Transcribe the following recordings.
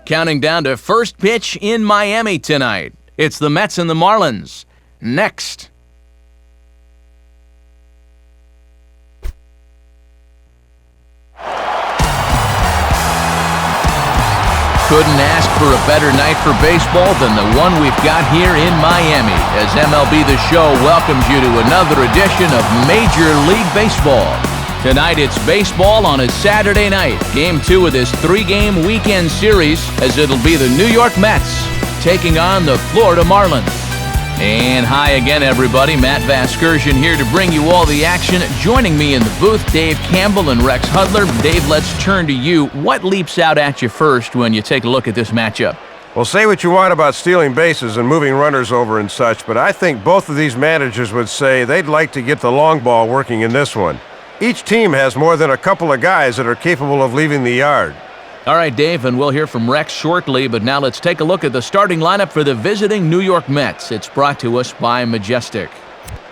Counting down to first pitch in Miami tonight. It's the Mets and the Marlins. Next. Couldn't ask for a better night for baseball than the one we've got here in Miami, as MLB The Show welcomes you to another edition of Major League Baseball. Tonight it's baseball on a Saturday night. Game 2 of this 3-game weekend series, as it'll be the New York Mets taking on the Florida Marlins. And hi again, everybody. Matt Vasgersian here to bring you all the action. Joining me in the booth, Dave Campbell and Rex Hudler. Dave, let's turn to you. What leaps out at you first when you take a look at this matchup? Well, say what you want about stealing bases and moving runners over and such, but I think both of these managers would say they'd like to get the long ball working in this one. Each team has more than a couple of guys that are capable of leaving the yard. All right, Dave, and we'll hear from Rex shortly, but now let's take a look at the starting lineup for the visiting New York Mets. It's brought to us by Majestic.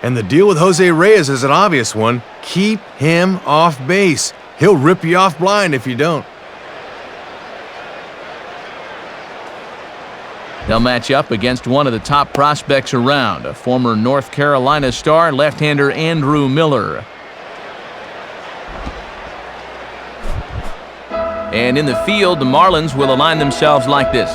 And the deal with Jose Reyes is an obvious one. Keep him off base. He'll rip you off blind if you don't. They'll match up against one of the top prospects around, a former North Carolina star, left-hander Andrew Miller. And in the field, the Marlins will align themselves like this.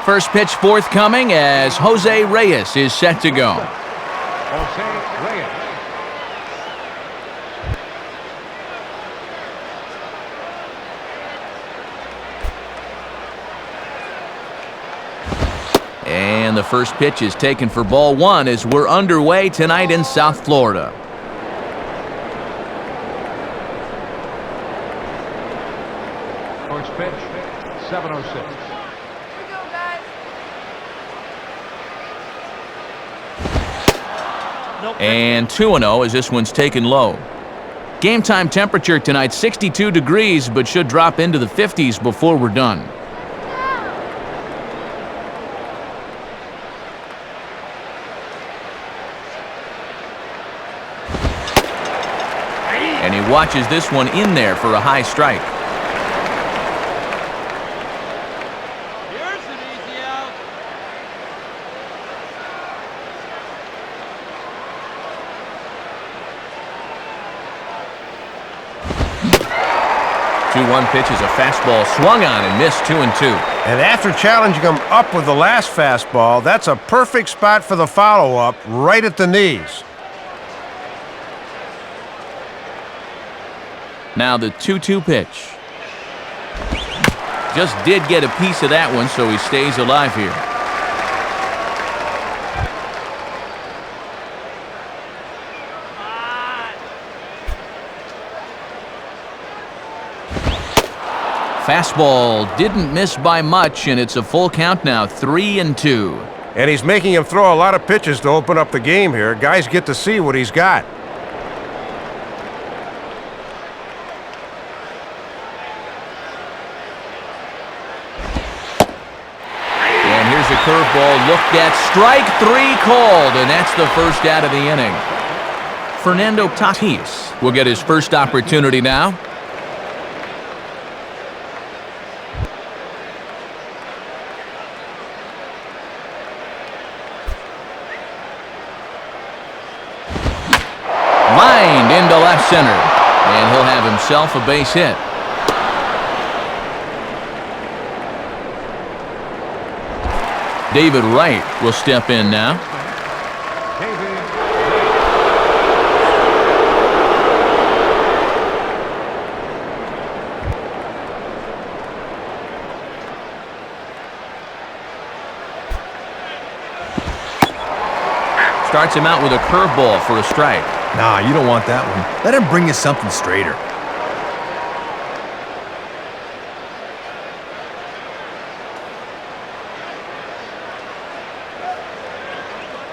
First pitch forthcoming as Jose Reyes is set to go. Jose Reyes. And the first pitch is taken for ball 1 as we're underway tonight in South Florida. First pitch, 7:06. And 2-0 as this one's taken low. Game time temperature tonight 62 degrees, but should drop into the 50s before we're done. And he watches this one in there for a high strike. Here's an easy out. Two-one pitch is a fastball swung on and missed 2-2. And after challenging him up with the last fastball, that's a perfect spot for the follow-up, right at the knees. Now the 2-2 pitch. Just did get a piece of that one, so he stays alive here. Fastball didn't miss by much, and it's a full count now, 3-2. And he's making him throw a lot of pitches to open up the game here. Guys get to see what he's got. Here's a curveball looked at, strike 3 called, and that's the first out of the inning. Fernando Tatis will get his first opportunity now. Lined into left center, and he'll have himself a base hit. David Wright will step in now. Starts him out with a curveball for a strike. Nah, you don't want that one. Let him bring you something straighter.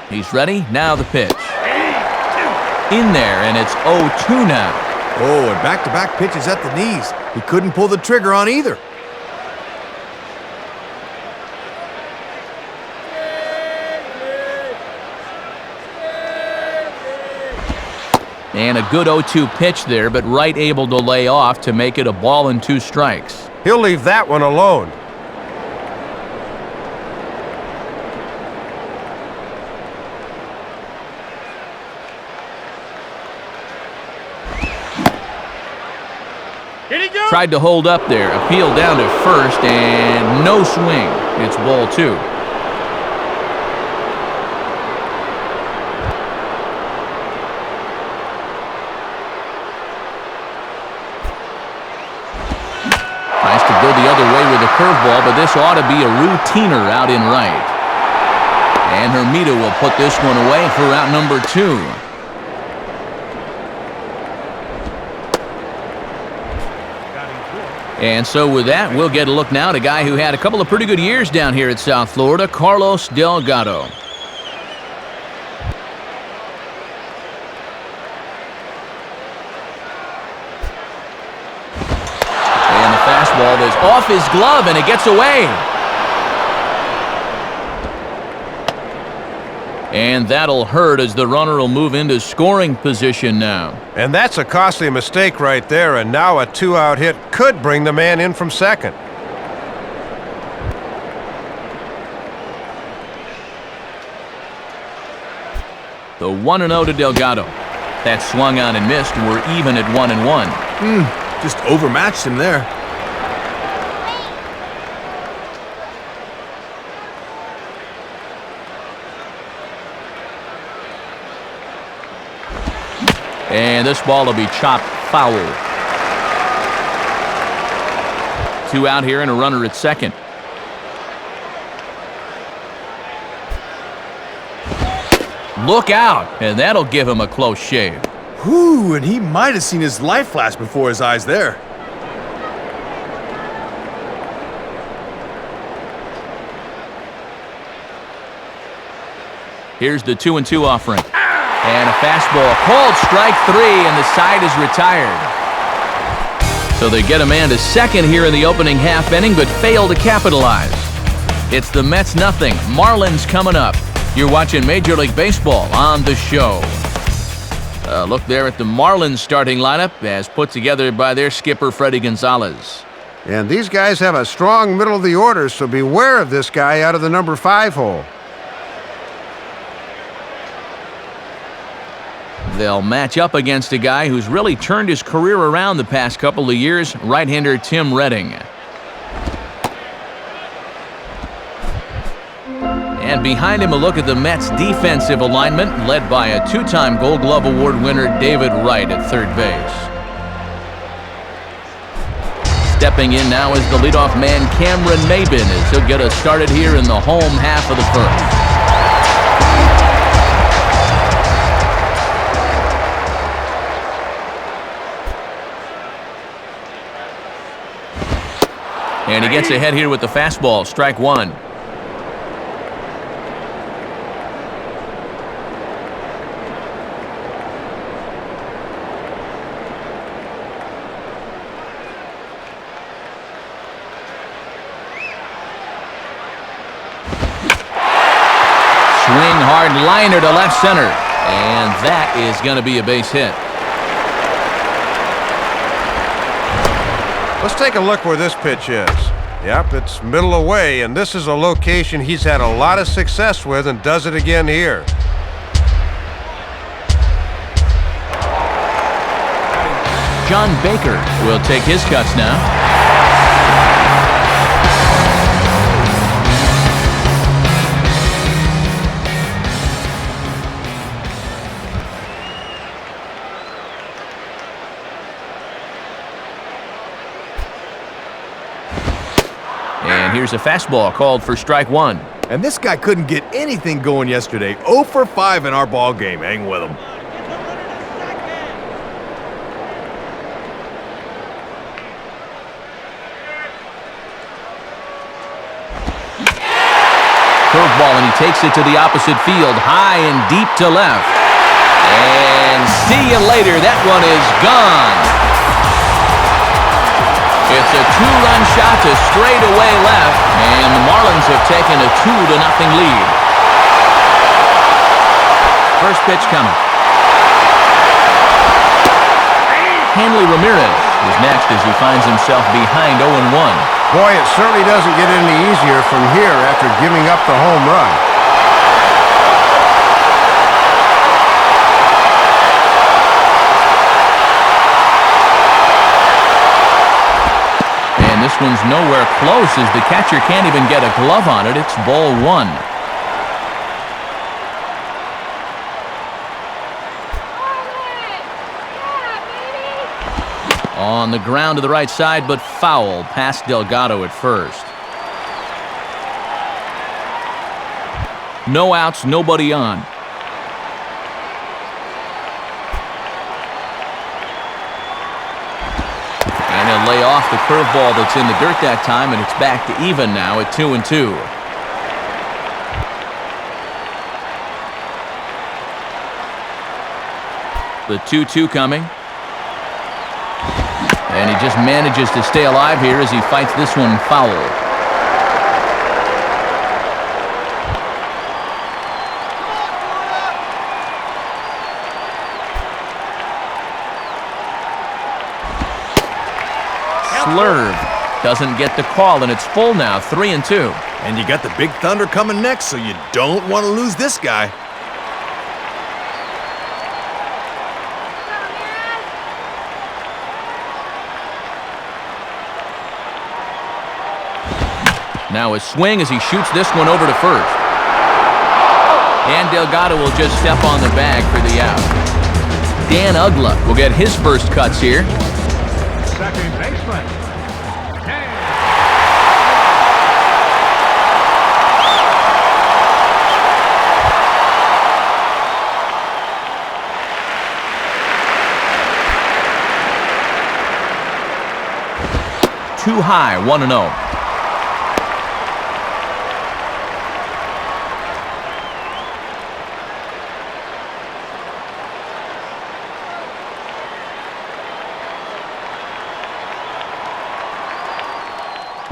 He's ready. Now the pitch. In there, and it's 0-2 now. Oh, and back-to-back pitches at the knees. He couldn't pull the trigger on either. And a good 0-2 pitch there, but Wright able to lay off to make it a ball and 2 strikes. He'll leave that one alone. Tried to hold up there, appealed down to first, and no swing. It's ball 2. Tries to go the other way with a curveball, but this ought to be a routiner out in right. And Hermida will put this one away for out number 2. And so with that, we'll get a look now at a guy who had a couple of pretty good years down here at South Florida, Carlos Delgado. And the fastball is off his glove, and it gets away. And that'll hurt as the runner will move into scoring position now. And that's a costly mistake right there, and now a 2-out hit could bring the man in from second. The 1-0 to Delgado. That swung on and missed. We're even at 1-1. Just overmatched him there. And this ball will be chopped foul. 2 out here and a runner at second. Look out, and that'll give him a close shave. Whew, and he might have seen his life flash before his eyes there. Here's the 2-2 offering. And a fastball called strike 3, and the side is retired. So they get a man to second here in the opening half inning, but fail to capitalize. It's the Mets nothing. Marlins coming up. You're watching Major League Baseball on the show. Look there at the Marlins starting lineup as put together by their skipper, Freddie Gonzalez. And these guys have a strong middle of the order, so beware of this guy out of the number 5 hole. They'll match up against a guy who's really turned his career around the past couple of years, right-hander Tim Redding. And behind him, a look at the Mets' defensive alignment, led by a 2-time Gold Glove Award winner David Wright at third base. Stepping in now is the leadoff man Cameron Maybin as he'll get us started here in the home half of the first. And he gets ahead here with the fastball, strike 1. Swing hard liner to left center. And that is going to be a base hit. Let's take a look where this pitch is. Yep, it's middle away, and this is a location he's had a lot of success with and does it again here. John Baker will take his cuts now. And here's a fastball called for strike 1. And this guy couldn't get anything going yesterday. 0 for 5 in our ball game. Hang with him. Curveball, and he takes it to the opposite field, high and deep to left. And see you later. That one is gone. It's a 2-run shot to straightaway left, and the Marlins have taken a 2-0 lead. First pitch coming. Hanley Ramirez is next as he finds himself behind 0-1. Boy, it certainly doesn't get any easier from here after giving up the home run. And this one's nowhere close as the catcher can't even get a glove on it. It's ball 1. On the ground to the right side, but foul past Delgado at first. No outs, nobody on. And he'll lay off the curveball that's in the dirt that time, and it's back to even now at 2-2. The 2-2 coming. And he just manages to stay alive here as he fights this one foul. Slurve doesn't get the call, and it's full now, 3-2. And you got the Big Thunder coming next, so you don't want to lose this guy. Now a swing as he shoots this one over to first. And Delgado will just step on the bag for the out. Dan Ugla will get his first cuts here. Second baseman. Too high, 1-0.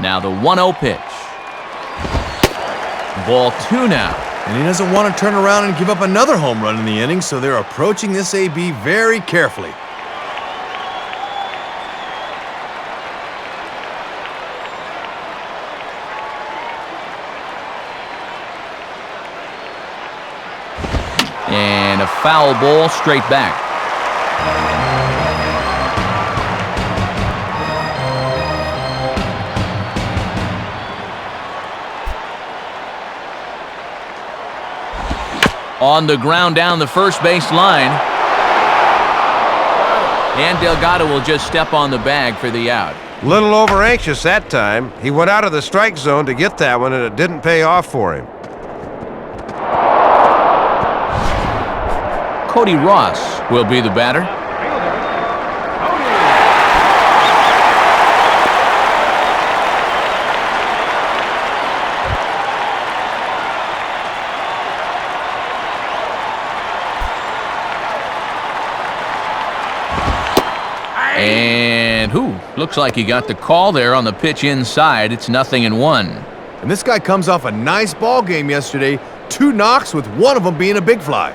Now the 1-0 pitch. Ball 2 now. And he doesn't want to turn around and give up another home run in the inning, so they're approaching this AB very carefully. And a foul ball straight back. On the ground down the first base line. And Delgado will just step on the bag for the out. Little over anxious that time. He went out of the strike zone to get that one, and it didn't pay off for him. Cody Ross will be the batter. And looks like he got the call there on the pitch inside. It's 0-1. And this guy comes off a nice ball game yesterday. 2 knocks with one of them being a big fly.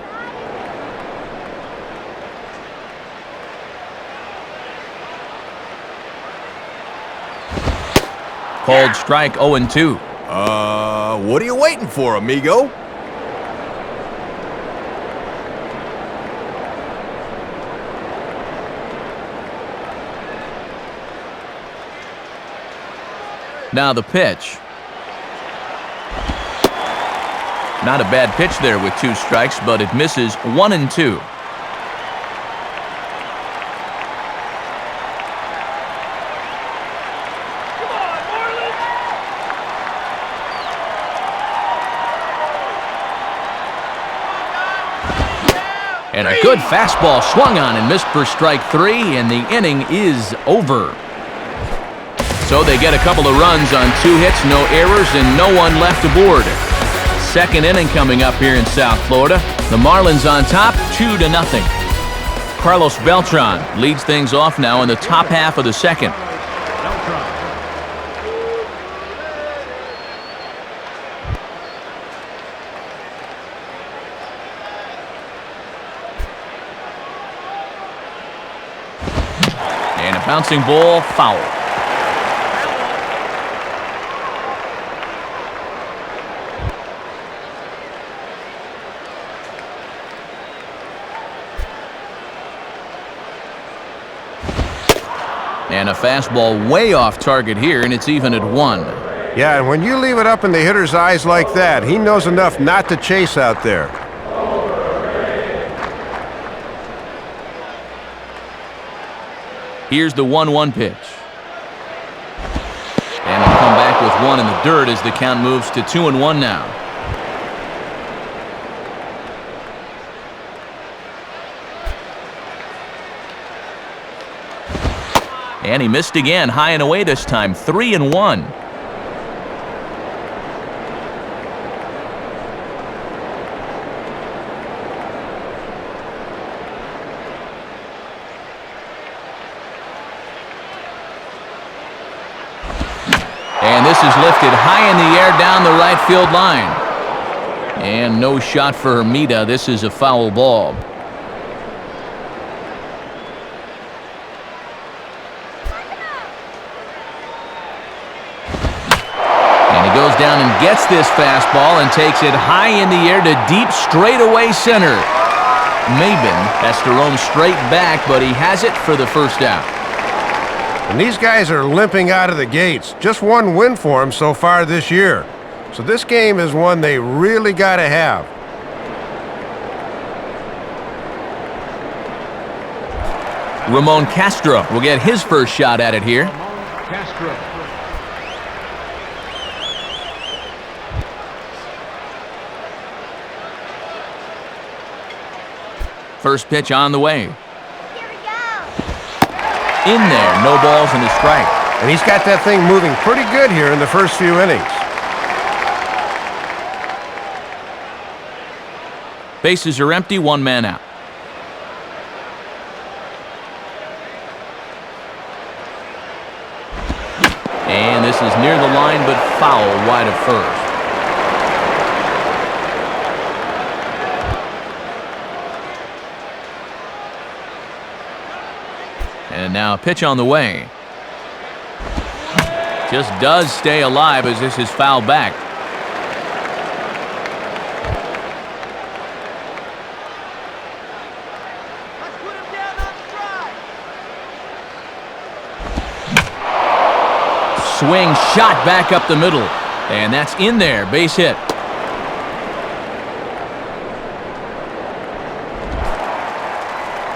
Called strike 0-2. What are you waiting for, amigo? Now the pitch. Not a bad pitch there with 2 strikes, but it misses 1-2. And a good fastball swung on and missed for strike 3, and the inning is over. So they get a couple of runs on 2 hits, no errors, and no one left aboard. Second inning coming up here in South Florida. The Marlins on top, 2-0. Carlos Beltran leads things off now in the top half of the second. And a bouncing ball, foul. And a fastball way off target here, and it's even at 1. Yeah, and when you leave it up in the hitter's eyes like that, he knows enough not to chase out there. Here's the 1-1 pitch. And they'll come back with one in the dirt as the count moves to 2-1 now. And he missed again, high and away this time, 3-1. And this is lifted high in the air down the right field line. And no shot for Hermida. This is a foul ball. Goes down and gets this fastball and takes it high in the air to deep straightaway center. Maben has to roam straight back, but he has it for the first out. And these guys are limping out of the gates. Just one win for them so far this year. So this game is one they really got to have. Ramon Castro will get his first shot at it here. Castro. First pitch on the way. Here we go. In there, no balls and a strike. And he's got that thing moving pretty good here in the first few innings. Bases are empty, one man out. And this is near the line, but foul wide of first. And now a pitch on the way. Just does stay alive as this is fouled back. Let's put him down on strike. Swing shot back up the middle. And that's in there. Base hit.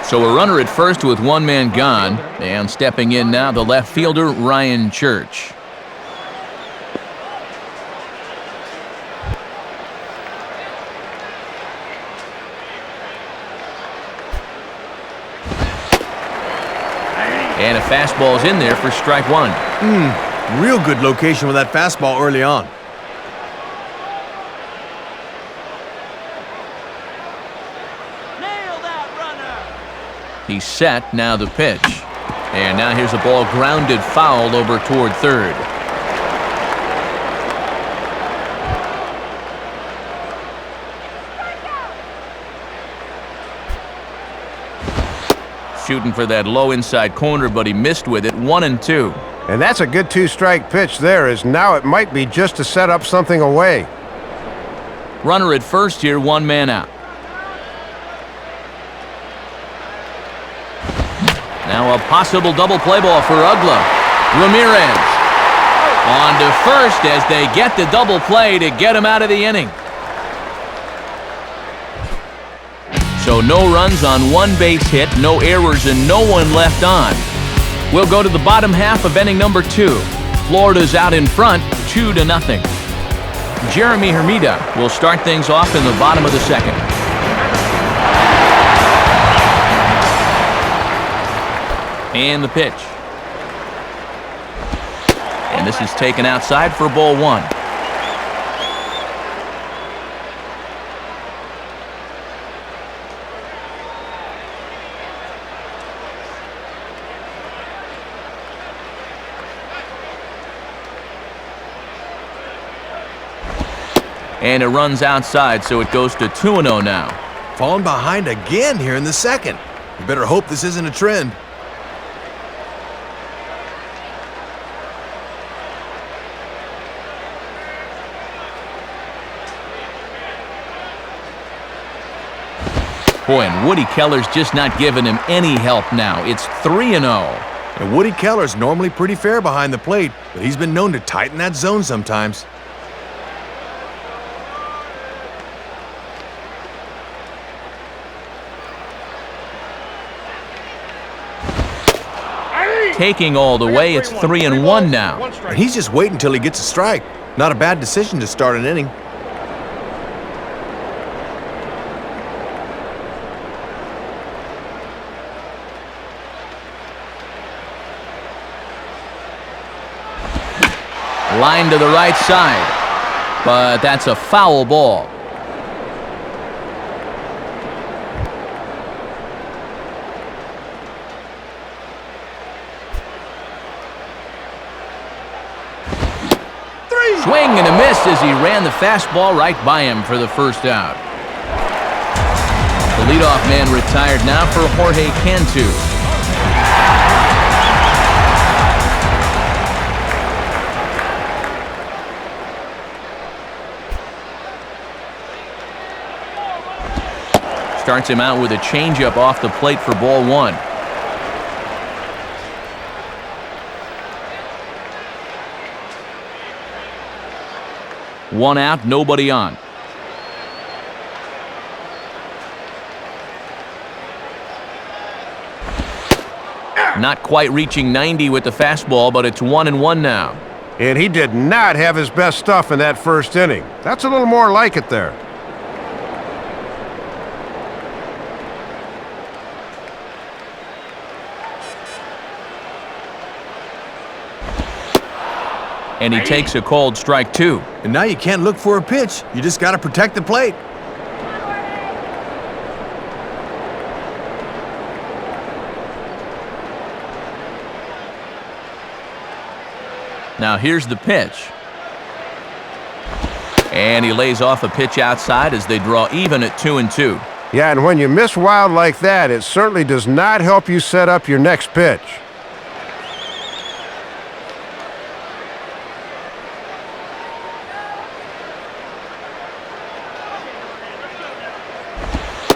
So a runner at first with one man gone. And stepping in now, the left fielder, Ryan Church. And a fastball's in there for strike one. Real good location with that fastball early on. Nail that runner. He's set, now the pitch. And now here's a ball grounded foul over toward third. Shooting for that low inside corner, but he missed with it. 1-2. And that's a good two-strike pitch there, as now it might be just to set up something away. Runner at first here, one man out. Now a possible double play ball for Ugla. Ramirez on to first as they get the double play to get him out of the inning. So no runs on one base hit, no errors, and no one left on. We'll go to the bottom half of inning number 2. Florida's out in front, 2-0. Jeremy Hermida will start things off in the bottom of the second. And the pitch. And this is taken outside for ball one. And it runs outside, so it goes to 2-0 now. Falling behind again here in the second. You better hope this isn't a trend. Boy, and Woody Keller's just not giving him any help now. It's 3-0. And Woody Keller's normally pretty fair behind the plate, but he's been known to tighten that zone sometimes. Taking all the way, it's 3-1 now. And he's just waiting until he gets a strike. Not a bad decision to start an inning. Line to the right side, but that's a foul ball. Swing and a miss as he ran the fastball right by him for the first out. The leadoff man retired now for Jorge Cantu. Starts him out with a changeup off the plate for ball one. One out, nobody on. Not quite reaching 90 with the fastball, but it's 1-1 now. And he did not have his best stuff in that first inning. That's a little more like it there. And he takes a called strike two. And now you can't look for a pitch. You just got to protect the plate. Now here's the pitch. And he lays off a pitch outside as they draw even at 2-2. Yeah, and when you miss wild like that, it certainly does not help you set up your next pitch.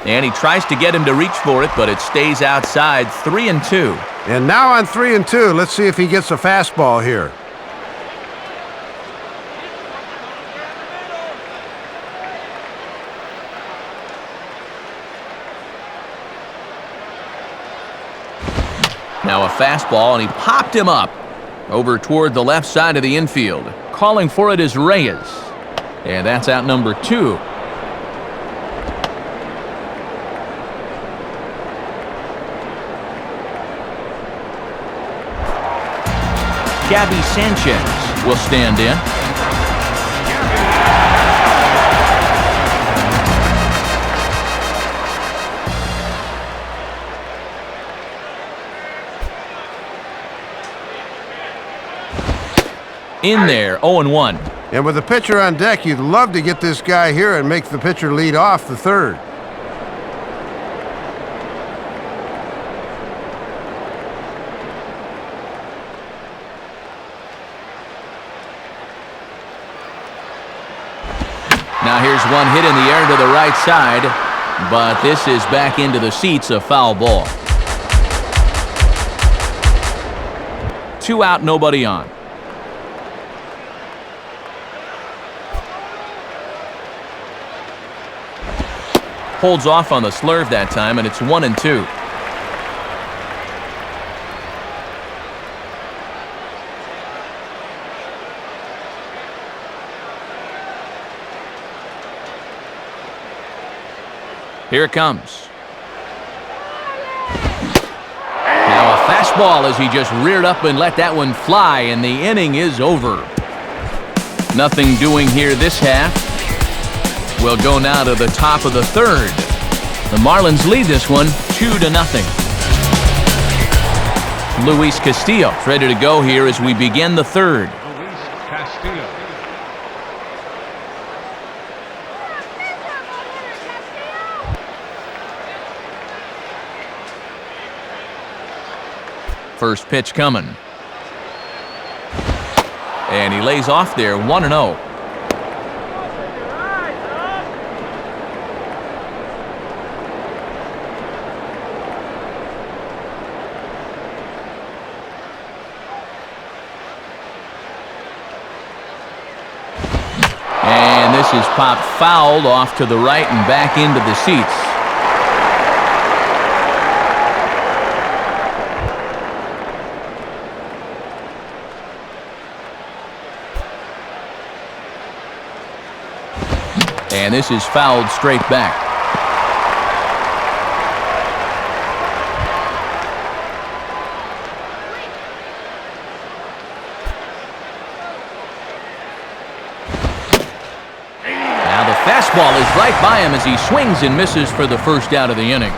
And he tries to get him to reach for it, but it stays outside. 3-2. And now on 3-2, let's see if he gets a fastball here. Now a fastball, and he popped him up over toward the left side of the infield. Calling for it is Reyes. And that's out number 2. Gabby Sanchez will stand in. In there, 0-1. And with the pitcher on deck, you'd love to get this guy here and make the pitcher lead off the third. Now here's one hit in the air to the right side, but this is back into the seats, a foul ball. 2 out, nobody on. Holds off on the slurve that time, and it's 1-2. Here it comes. Now a fastball as he just reared up and let that one fly, and the inning is over. Nothing doing here this half. We'll go now to the top of the third. The Marlins lead this one 2-0. Luis Castillo ready to go here as we begin the third. Luis Castillo. First pitch coming. And he lays off there, 1-0. is popped fouled off to the right and back into the seats. And this is fouled straight back. Now the fastball is right by him as he swings and misses for the first out of the inning.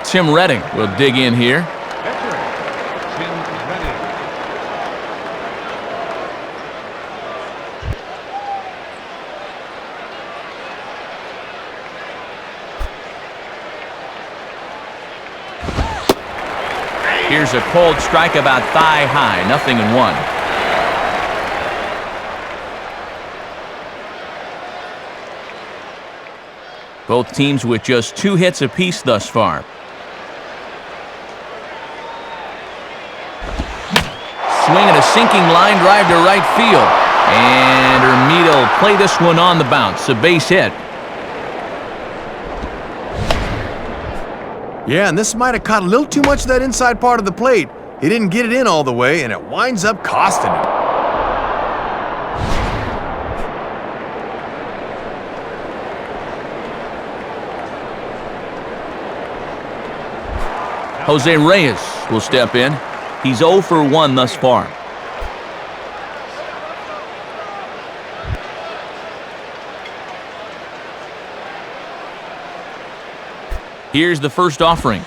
Tim Redding will dig in here. Pitcher, Tim Redding. Here's a cold strike about thigh high, 0-1. Both teams with just 2 hits apiece thus far. Swinging a sinking line drive to right field. And Hermida will play this one on the bounce, a base hit. Yeah, and this might have caught a little too much of that inside part of the plate. He didn't get it in all the way, and it winds up costing him. Jose Reyes will step in. He's 0 for 1 thus far. Here's the first offering.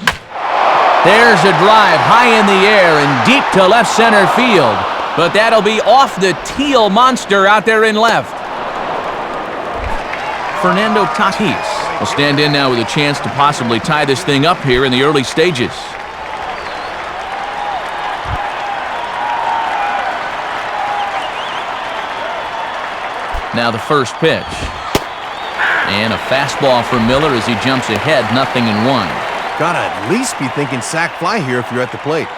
There's a drive high in the air and deep to left center field. But that'll be off the teal monster out there in left. Fernando Tatis will stand in now with a chance to possibly tie this thing up here in the early stages. Now the first pitch. And a fastball for Miller as he jumps ahead, 0-1. Gotta at least be thinking sac fly here if you're at the plate.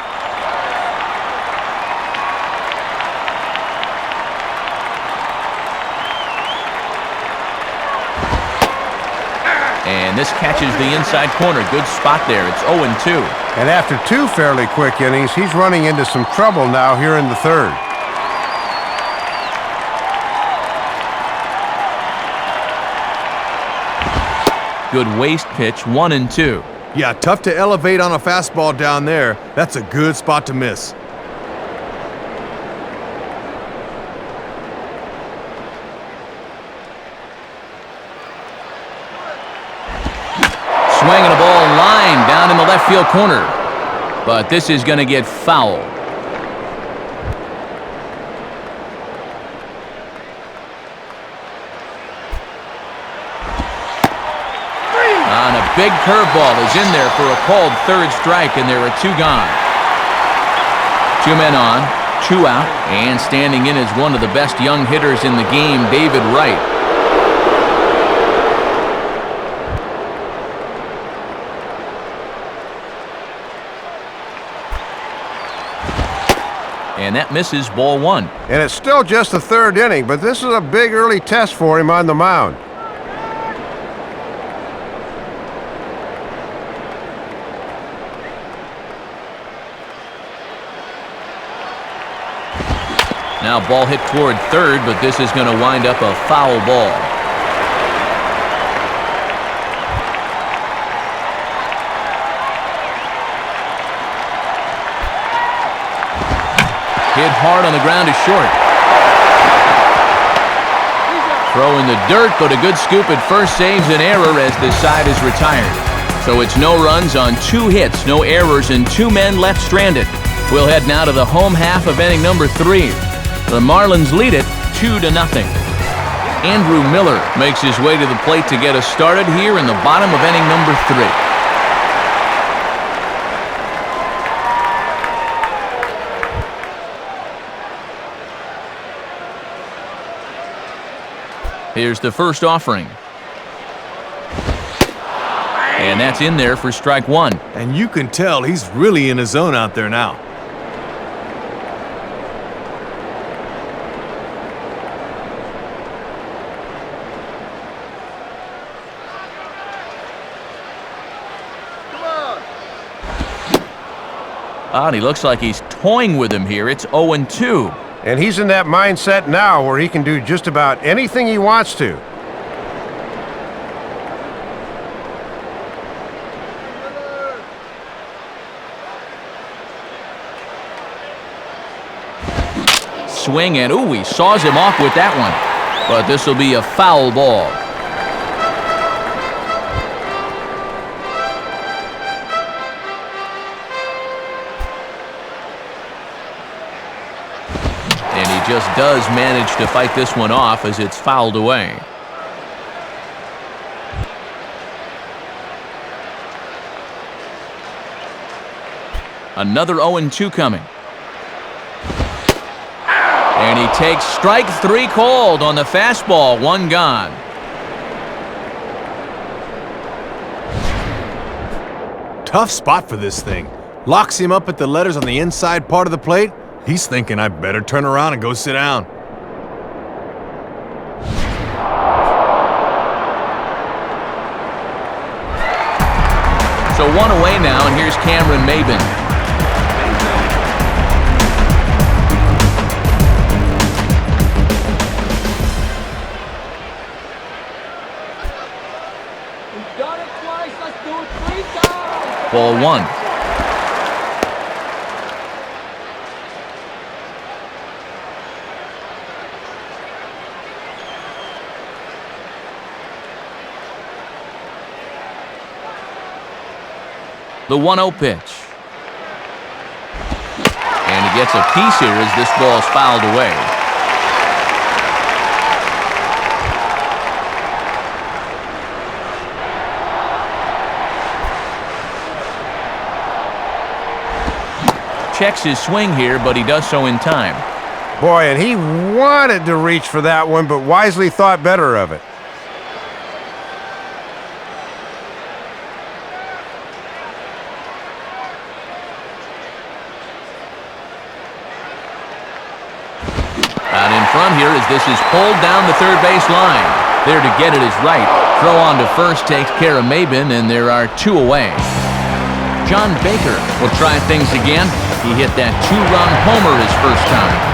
And this catches the inside corner. Good spot there. It's 0-2. And after 2 fairly quick innings, he's running into some trouble now here in the third. Good waist pitch, 1-2. Yeah, tough to elevate on a fastball down there. That's a good spot to miss. Swinging a ball line down in the left field corner. But this is going to get fouled. And a big curveball is in there for a called third strike, and there are 2 gone. 2 men on, 2 out, and standing in is one of the best young hitters in the game, David Wright. And that misses, ball 1. And it's still just the 3rd inning, but this is a big early test for him on the mound. Now ball hit toward third, but this is going to wind up a foul ball. Hit hard on the ground to short. Throw in the dirt, but a good scoop at first saves an error as this side is retired. So it's no runs on 2 hits, no errors, and 2 men left stranded. We'll head now to the home half of inning number 3. The Marlins lead it 2-0. Andrew Miller makes his way to the plate to get us started here in the bottom of inning number 3. Here's the first offering. And that's in there for strike 1. And you can tell he's really in his zone out there now. And he looks like he's toying with him here. It's 0-2. And he's in that mindset now where he can do just about anything he wants to. Swing, and ooh, he saws him off with that one. But this will be a foul ball. And he just does manage to fight this one off as it's fouled away. Another 0-2 coming. And he takes strike 3 called on the fastball. 1 gone. Tough spot for this thing. Locks him up at the letters on the inside part of the plate. He's thinking, I better turn around and go sit down. So 1 away now, and here's Cameron Maben. Ball 1. The 1-0 pitch. And he gets a piece here as this ball's fouled away. Checks his swing here, but he does so in time. Boy, and he wanted to reach for that one, but wisely thought better of it. Out in front here as this is pulled down the third base line. There to get it is Wright. Throw on to first takes care of Maben, and there are 2 away. John Baker will try things again. He hit that 2-run homer his first time.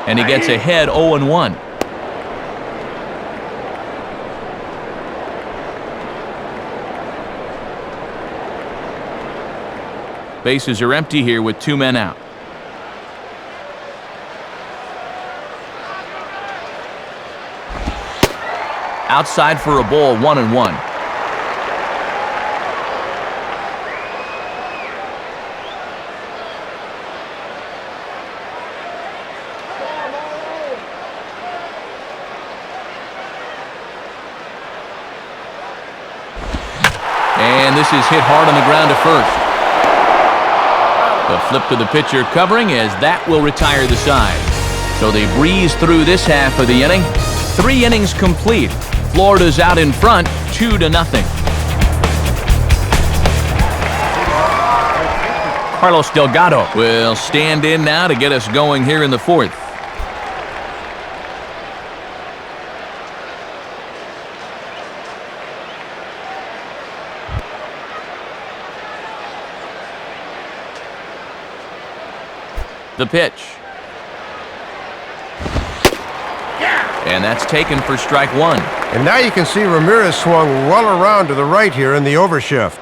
And he gets ahead 0-1. Bases are empty here with 2 men out. Outside for a ball, 1-1. And this is hit hard on the ground to first. The flip to the pitcher covering as that will retire the side. So they breeze through this half of the inning. 3 innings complete. Florida's out in front, 2-0. Carlos Delgado will stand in now to get us going here in the 4th. The pitch. And that's taken for strike 1. And now you can see Ramirez swung well around to the right here in the overshift.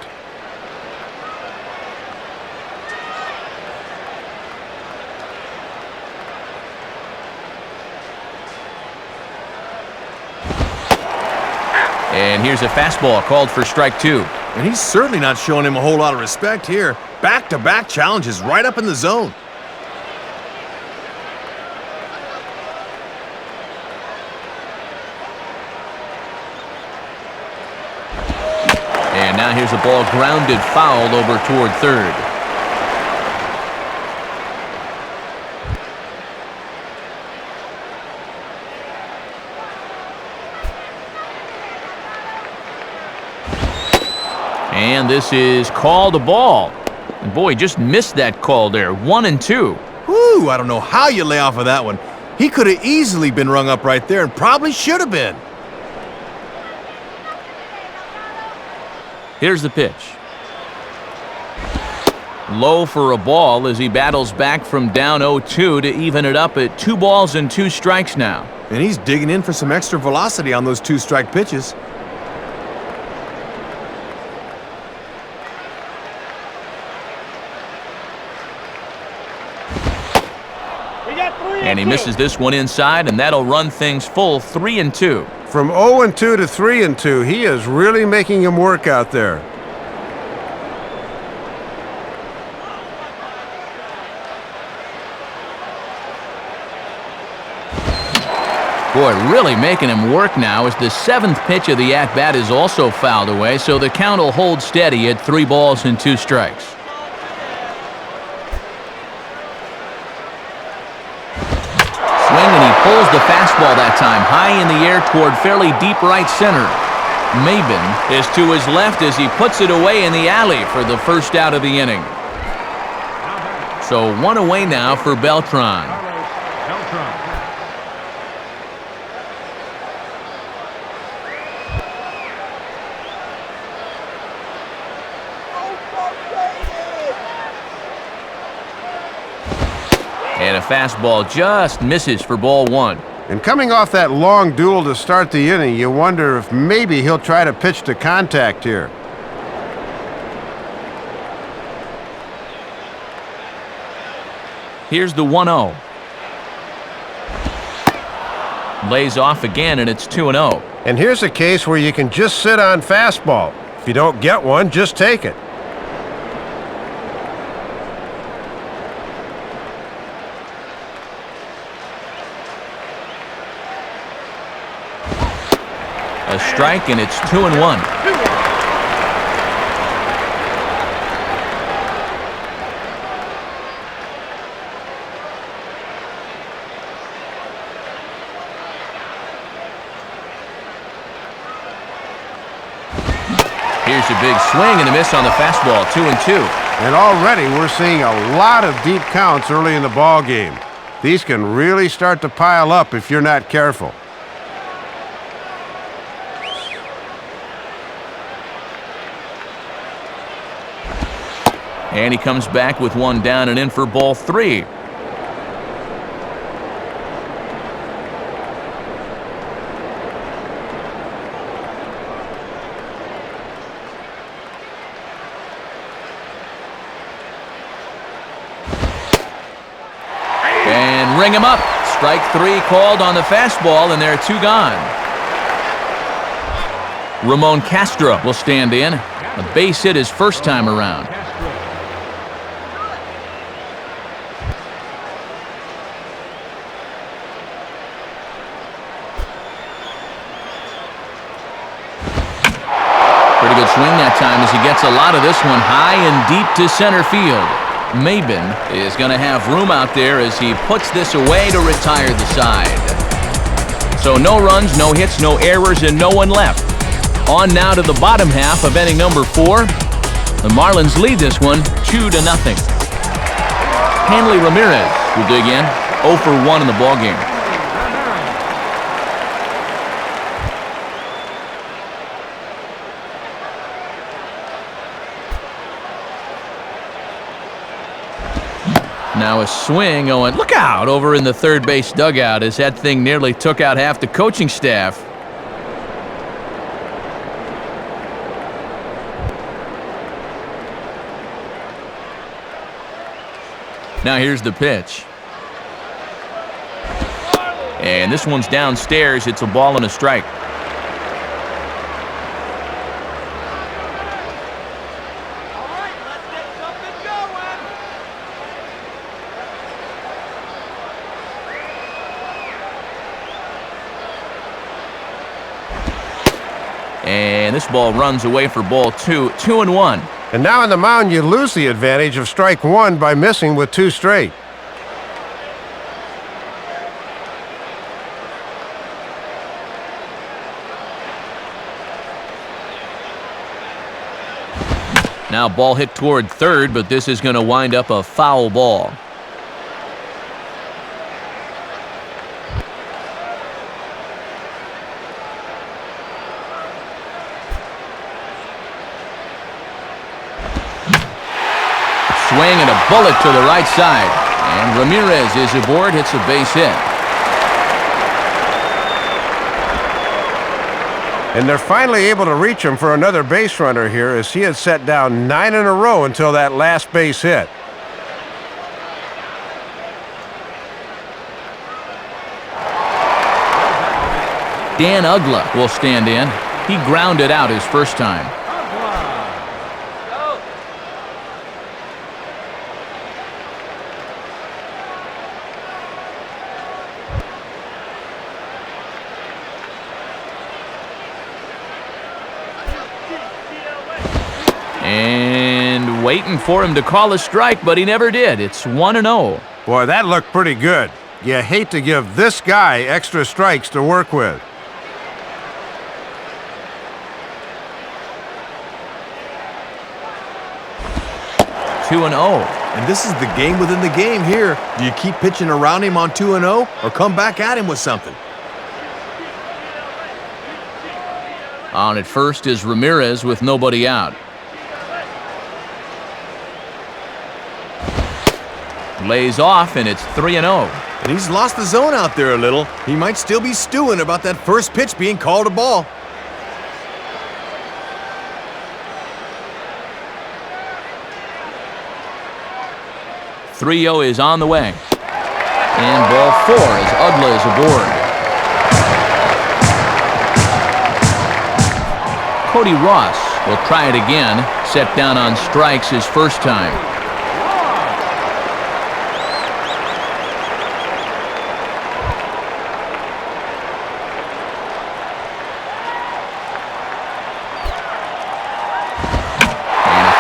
And here's a fastball called for strike 2. And he's certainly not showing him a whole lot of respect here. Back-to-back challenges right up in the zone. And now here's a ball grounded foul over toward third. And this is called a ball. And boy, just missed that call there. 1-2. Whew, I don't know how you lay off of that one. He could have easily been rung up right there and probably should have been. Here's the pitch. Low for a ball as he battles back from down 0-2 to even it up at 2 balls and 2 strikes now. And he's digging in for some extra velocity on those 2-strike pitches. And he misses this one inside, and that'll run things full 3-2. From 0-2 to 3-2, he is really making him work out there. Boy, really making him work now as the 7th pitch of the at-bat is also fouled away, so the count will hold steady at 3 balls and 2 strikes. Swing, and he pulls the fastball that time high in the air toward fairly deep right center. Maben is to his left as he puts it away in the alley for the first out of the inning. So 1 away now for Beltran. And a fastball just misses for ball 1. And coming off that long duel to start the inning, you wonder if maybe he'll try to pitch to contact here. Here's the 1-0. Lays off again, and it's 2-0. And here's a case where you can just sit on fastball. If you don't get one, just take it. A strike, and it's 2-1. Here's a big swing and a miss on the fastball, 2-2. And already we're seeing a lot of deep counts early in the ball game. These can really start to pile up if you're not careful. And he comes back with 1 down and in for ball 3. And ring him up. Strike 3 called on the fastball, and there are 2 gone. Ramon Castro will stand in. A base hit his first time around. Pretty good swing that time as he gets a lot of this one high and deep to center field. Maben is going to have room out there as he puts this away to retire the side. So no runs, no hits, no errors, and no one left. On now to the bottom half of inning number 4. The Marlins lead this one 2-0. Hanley Ramirez will dig in, 0 for 1 in the ballgame. Now a swing going, look out, over in the third base dugout as that thing nearly took out half the coaching staff. Now here's the pitch. And this one's downstairs. It's a ball and a strike. And this ball runs away for ball 2, 2-1. And now on the mound, you lose the advantage of strike 1 by missing with 2 straight. Now ball hit toward third, but this is going to wind up a foul ball. Swing and a bullet to the right side. And Ramirez is aboard, hits a base hit. And they're finally able to reach him for another base runner here, as he had set down 9 in a row until that last base hit. Dan Ugla will stand in. He grounded out his first time. And waiting for him to call a strike, but he never did. It's 1-0. Boy, that looked pretty good. You hate to give this guy extra strikes to work with. Two and 0. And this is the game within the game here. Do you keep pitching around him on 2-0 or come back at him with something? On at first is Ramirez with nobody out. Lays off, and it's 3-0. And he's lost the zone out there a little. He might still be stewing about that first pitch being called a ball. .30 is on the way. And ball 4 as Ugla is aboard. Cody Ross will try it again. Set down on strikes his first time.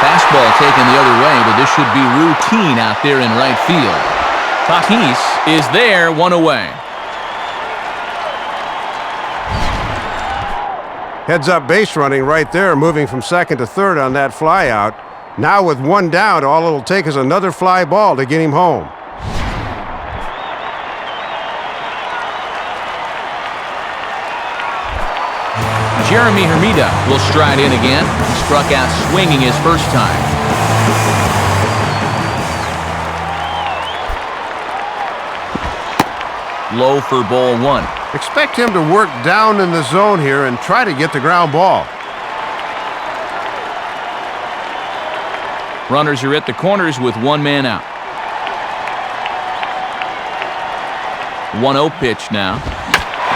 Fastball taken the other way, but this should be routine out there in right field. Tatis is there, 1 away. Heads up base running right there, moving from second to third on that fly out. Now with 1 down, all it'll take is another fly ball to get him home. Jeremy Hermida will stride in again. He struck out swinging his first time. Low for ball 1. Expect him to work down in the zone here and try to get the ground ball. Runners are at the corners with 1 man out. 1-0 pitch now.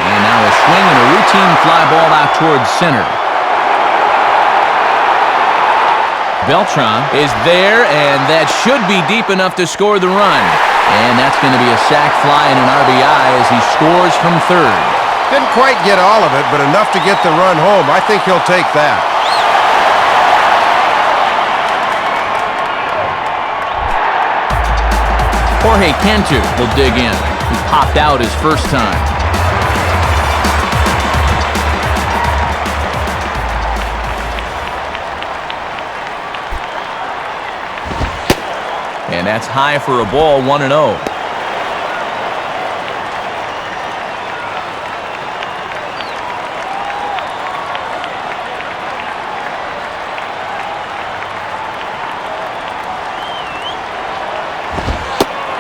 And now a swing and a routine fly ball out towards center. Beltran is there, and that should be deep enough to score the run. And that's going to be a sac fly and an RBI as he scores from third. Didn't quite get all of it, but enough to get the run home. I think he'll take that. Jorge Cantu will dig in. He popped out his first time. And that's high for a ball, 1-0.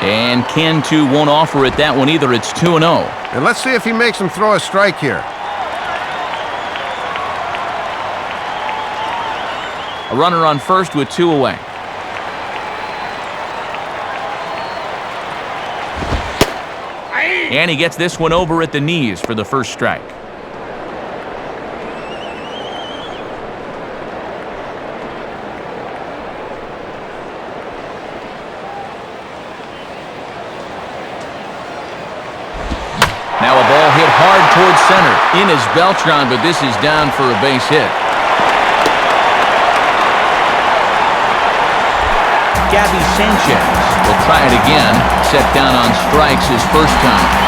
And Cantu won't offer it that one either. It's 2-0. And let's see if he makes him throw a strike here. A runner on first with 2 away. And he gets this one over at the knees for the first strike. Now a ball hit hard towards center. In is Beltran, but this is down for a base hit. Gabby Sanchez will try it again. Set down on strikes his first time.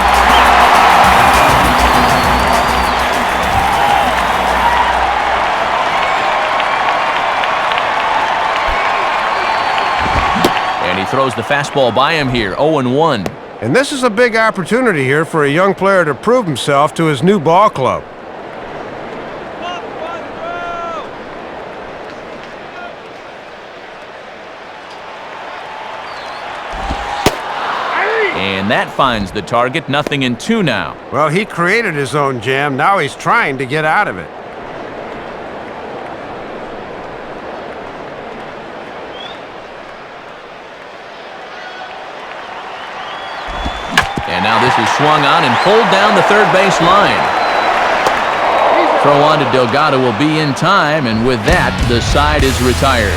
throws the fastball by him here, 0-1. And this is a big opportunity here for a young player to prove himself to his new ball club. And that finds the target, 0-2 now. Well, he created his own jam. Now he's trying to get out of it. And now this is swung on and pulled down the third base line. Throw on to Delgado will be in time, and with that, the side is retired.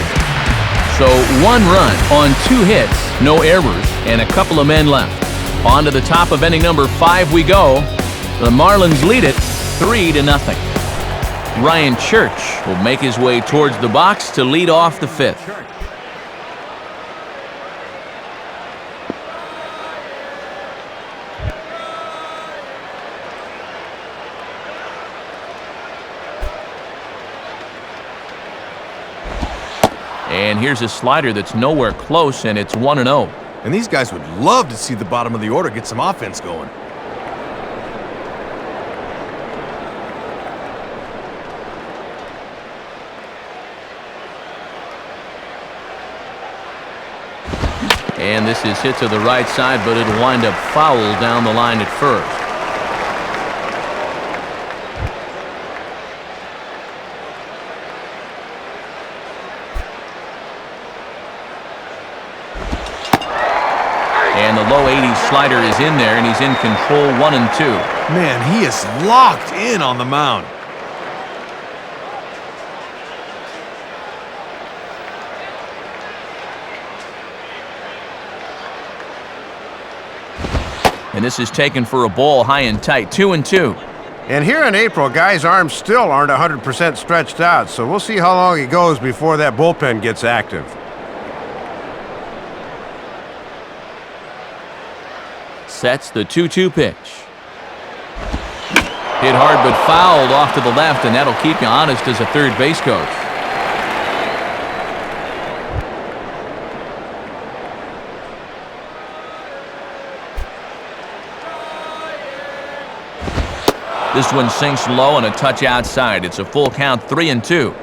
So 1 run on 2 hits, no errors, and a couple of men left. On to the top of inning number 5 we go. The Marlins lead it 3-0. Ryan Church will make his way towards the box to lead off the 5th. And here's a slider that's nowhere close, and it's 1-0. And these guys would love to see the bottom of the order get some offense going. And this is hit to the right side, but it'll wind up foul down the line at first. And the low 80s slider is in there, and he's in control, 1-2. Man, he is locked in on the mound. And this is taken for a ball high and tight, 2-2. And here in April, guys' arms still aren't 100% stretched out, so we'll see how long it goes before that bullpen gets active. Sets the 2-2 pitch. Hit hard but fouled off to the left, and that'll keep you honest as a third base coach. This one sinks low and a touch outside. It's a full count, 3-2.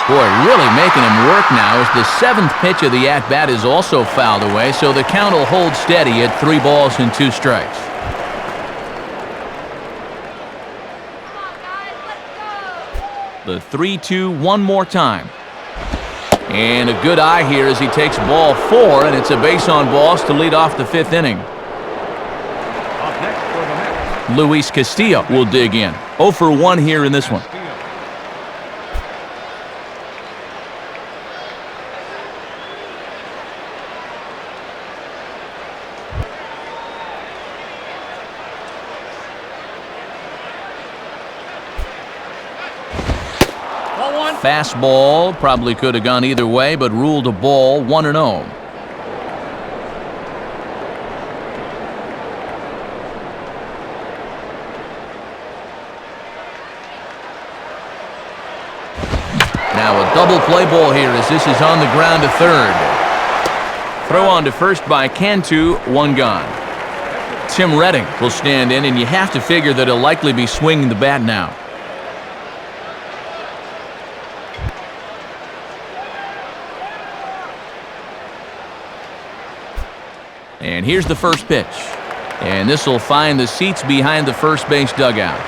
Boy, really making him work now as the 7th pitch of the at-bat is also fouled away, so the count will hold steady at 3 balls and 2 strikes. The 3-2 one more time. And a good eye here as he takes ball 4, and it's a base on balls to lead off the 5th inning. Up next for the Mets. Luis Castillo will dig in. 0 for 1 here in this one. Fastball probably could have gone either way, but ruled a ball, 1-0. Now a double play ball here as this is on the ground to third. Throw on to first by Cantu, 1 gone. Tim Redding will stand in, and you have to figure that he'll likely be swinging the bat now. And here's the first pitch. And this will find the seats behind the first base dugout.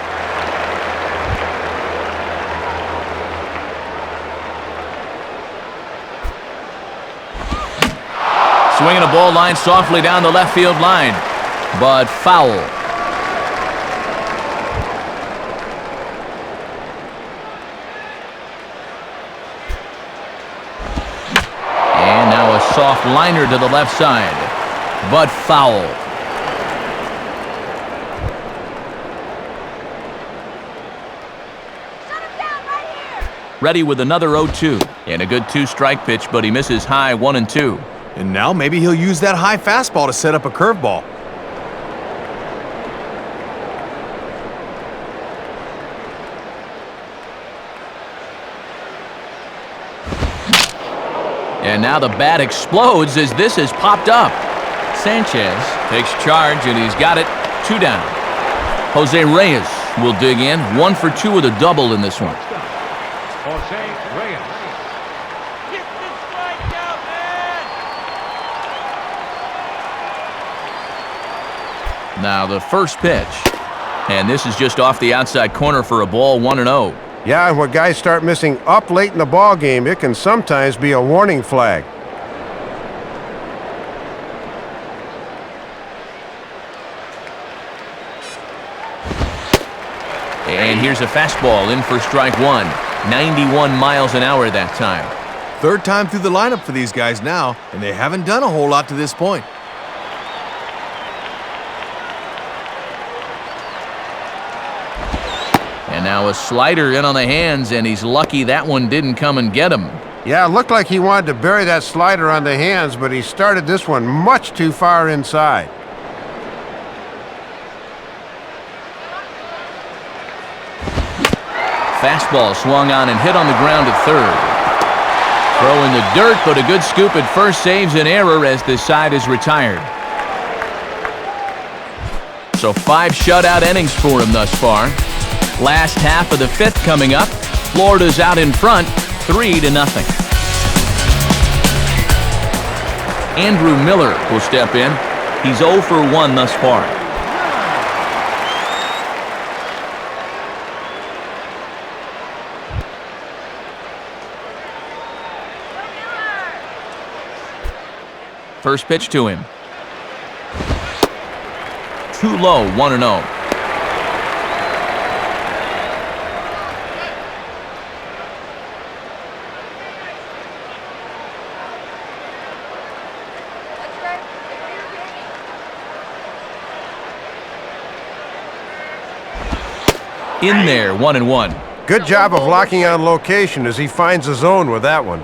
Swinging a ball line softly down the left field line, but foul. And now a soft liner to the left side, but foul. Ready with another 0-2 and a good 2-strike pitch, but he misses high, 1-2. And now maybe he'll use that high fastball to set up a curveball. And now the bat explodes as this has popped up. Sanchez takes charge, and he's got it. 2 down. Jose Reyes will dig in. 1 for 2 with a double in this one. Jose Reyes. Get the strikeout, man! Now the first pitch. And this is just off the outside corner for a ball, 1-0. Yeah, and when guys start missing up late in the ball game, it can sometimes be a warning flag. And here's a fastball in for strike 1. 91 miles an hour that time. Third time through the lineup for these guys now, and they haven't done a whole lot to this point. And now a slider in on the hands, and he's lucky that one didn't come and get him. Yeah, it looked like he wanted to bury that slider on the hands, but he started this one much too far inside. Fastball swung on and hit on the ground at third. Throw in the dirt, but a good scoop at first saves an error as this side is retired. So 5 shutout innings for him thus far. Last half of the 5th coming up. Florida's out in front, 3-0. Andrew Miller will step in. He's 0 for 1 thus far. First pitch to him. Too low, 1-0. In there, 1-1. Good job of locking on location as he finds a zone with that one.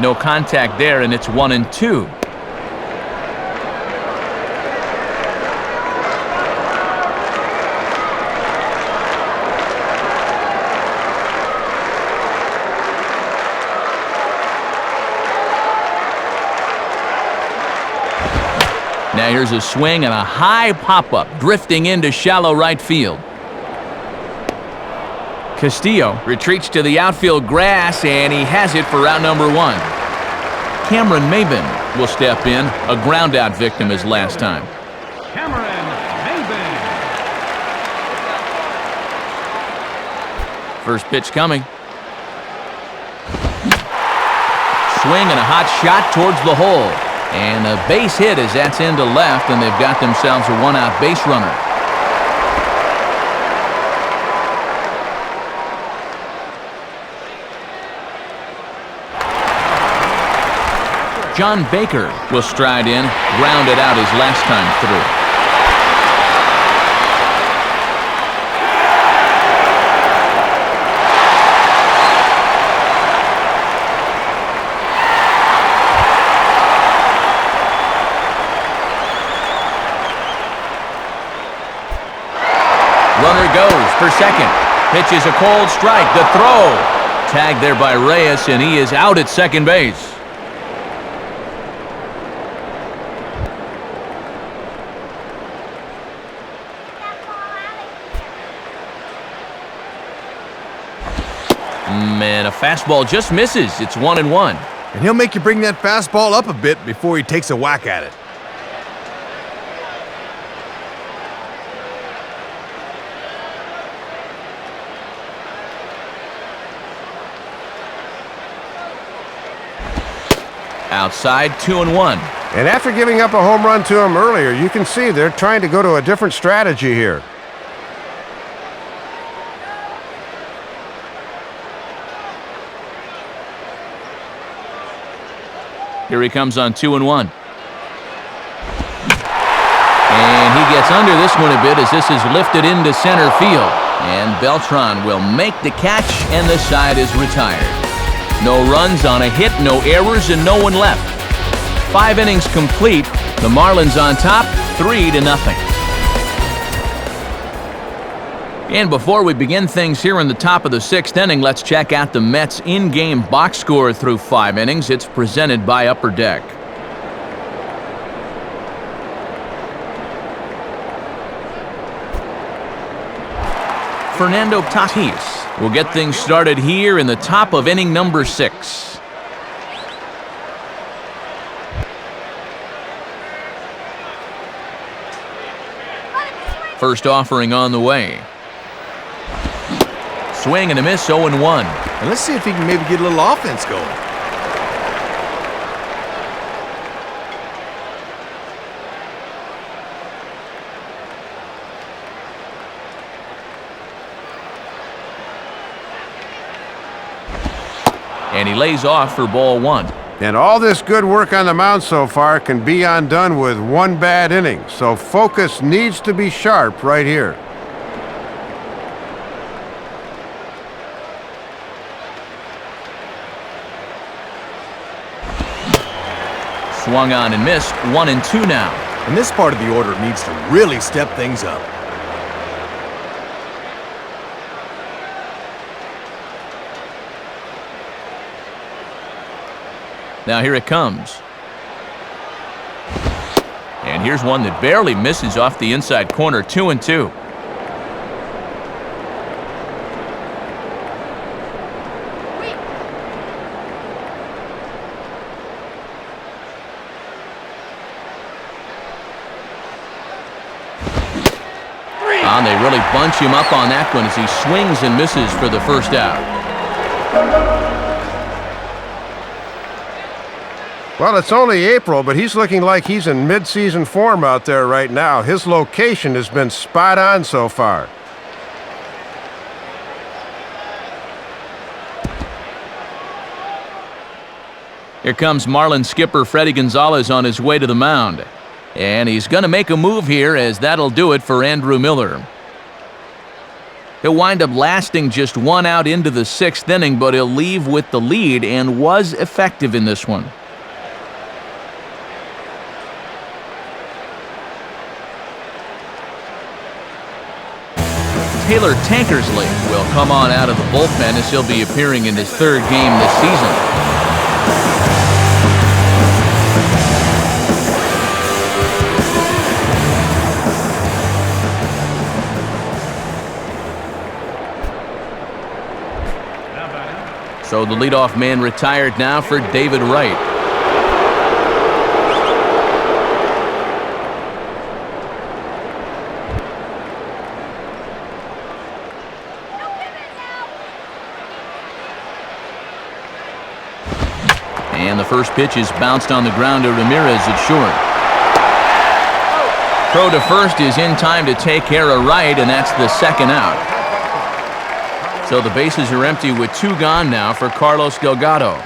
No contact there, and it's 1-2. Now here's a swing and a high pop-up, drifting into shallow right field. Castillo retreats to the outfield grass, and he has it for out number 1. Cameron Maben will step in, a ground-out victim his last time. Cameron Maben. First pitch coming. Swing and a hot shot towards the hole. And a base hit as that's into left, and they've got themselves a 1-out base runner. John Baker will stride in, ground it out his last time through. Runner goes for second. Pitch is a cold strike. The throw. Tagged there by Reyes, and he is out at second base. Man, a fastball just misses. It's 1-1. And he'll make you bring that fastball up a bit before he takes a whack at it. Outside, 2-1. And after giving up a home run to him earlier, you can see they're trying to go to a different strategy here. Here he comes on 2-1. gets under this one a bit as this is lifted into center field. And Beltran will make the catch, and the side is retired. No runs on a hit, no errors, and no one left. 5 innings complete. The Marlins on top, 3-0. And before we begin things here in the top of the 6th inning, let's check out the Mets' in-game box score through 5 innings. It's presented by Upper Deck. Fernando Tatis will get things started here in the top of inning number 6. First offering on the way. Swing and a miss, 0-1. And let's see if he can maybe get a little offense going. And he lays off for ball 1. And all this good work on the mound so far can be undone with one bad inning. So focus needs to be sharp right here. Swung on and missed, 1-2 now. And this part of the order needs to really step things up. Now here it comes. And here's one that barely misses off the inside corner, 2-2. And they really bunch him up on that one as he swings and misses for the first out. Well, it's only April, but he's looking like he's in mid-season form out there right now. His location has been spot on so far. Here comes Marlins skipper Freddie Gonzalez on his way to the mound. And he's going to make a move here, as that'll do it for Andrew Miller. He'll wind up lasting just 1 out into the 6th inning, but he'll leave with the lead and was effective in this one. Taylor Tankersley will come on out of the bullpen as he'll be appearing in his 3rd game this season. So the leadoff man retired now for David Wright. And the first pitch is bounced on the ground to Ramirez at short. Throw to first is in time to take care of Wright, and that's the 2nd out. So the bases are empty with 2 gone now for Carlos Delgado.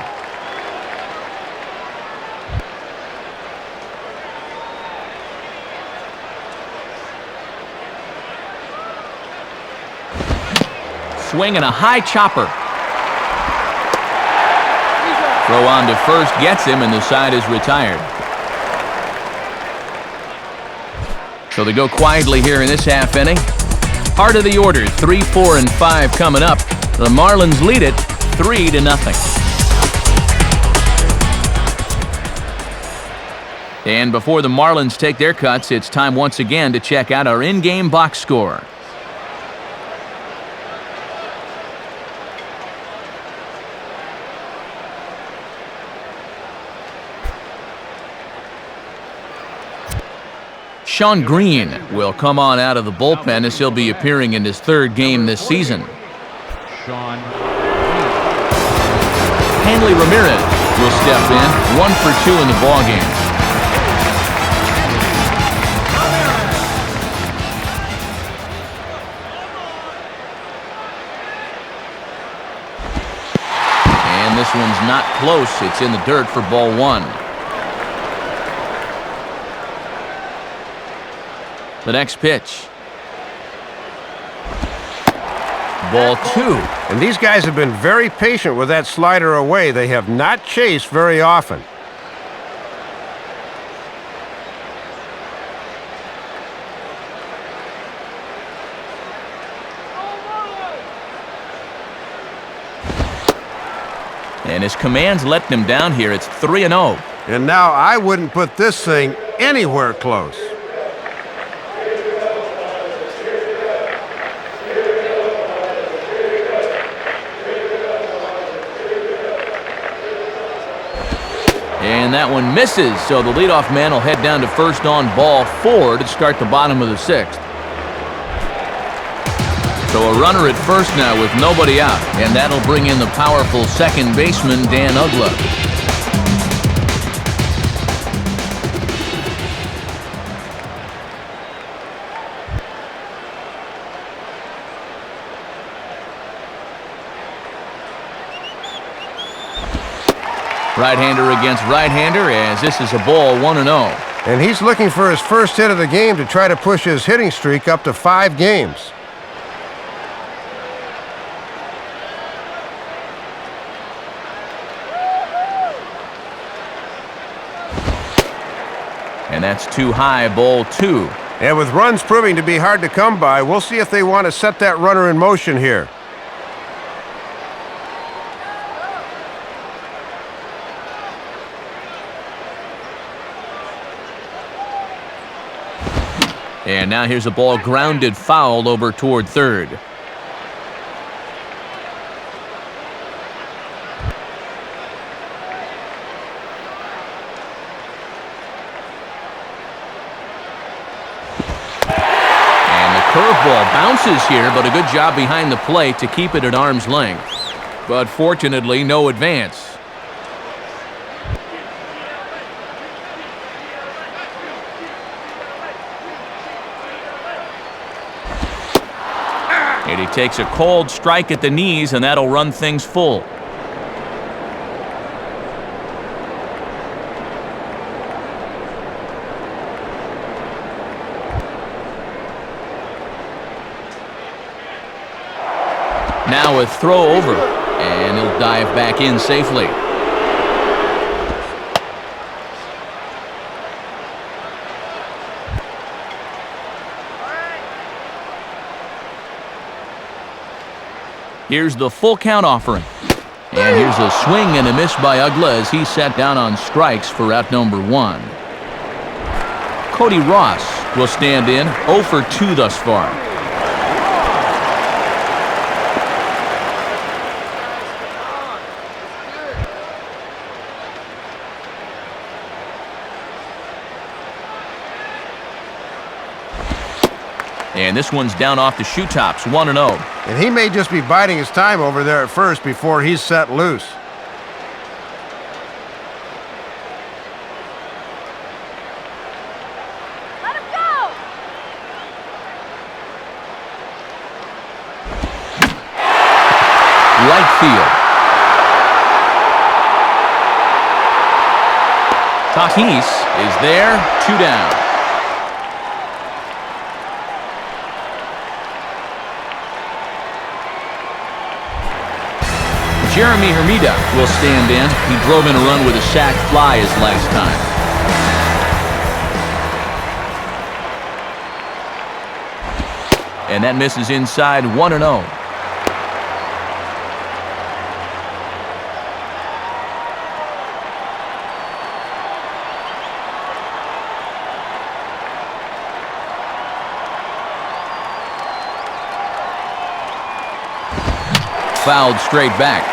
Swing and a high chopper. Throw on to first gets him, and the side is retired. So they go quietly here in this half inning. Heart of the order, 3, 4, and 5 coming up. The Marlins lead it 3-0. And before the Marlins take their cuts, it's time once again to check out our in-game box score. Sean Green will come on out of the bullpen as he'll be appearing in his 3rd game this season. Hanley Ramirez will step in, 1 for 2 in the ballgame. And this one's not close. It's in the dirt for ball 1. The next pitch. Ball 2. And these guys have been very patient with that slider away. They have not chased very often. And his command's letting him down here. It's 3-0. And now I wouldn't put this thing anywhere close. And that one misses, so the leadoff man will head down to first on ball 4 to start the bottom of the 6th. So a runner at first now with nobody out, and that'll bring in the powerful second baseman, Dan Uggla. Right-hander against right-hander, as this is a ball 1-0. And he's looking for his first hit of the game to try to push his hitting streak up to 5 games. And that's too high, ball 2. And with runs proving to be hard to come by, we'll see if they want to set that runner in motion here. And now here's a ball grounded foul over toward third. And the curveball bounces here, but a good job behind the plate to keep it at arm's length. But fortunately, no advance. And he takes a cold strike at the knees, and that'll run things full. Now a throw over, and he'll dive back in safely. Here's the full count offering. And here's a swing and a miss by Uggla as he sat down on strikes for out number 1. Cody Ross will stand in 0 for 2 thus far. And this one's down off the shoe tops, 1-0. And he may just be biding his time over there at first before he's set loose. Let him go! Right field. Tatis is there, 2 down. Jeremy Hermida will stand in. He drove in a run with a sac fly his last time. And that misses inside, 1-0. Fouled straight back.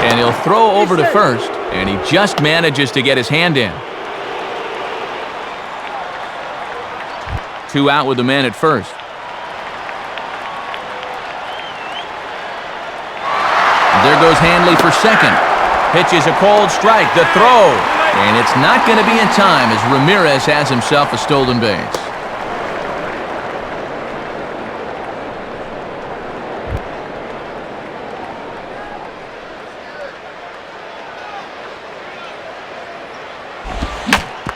And he'll throw over to first, and he just manages to get his hand in. 2 out with the man at first. And there goes Hanley for second. Pitches a cold strike, the throw, and it's not going to be in time as Ramirez has himself a stolen base.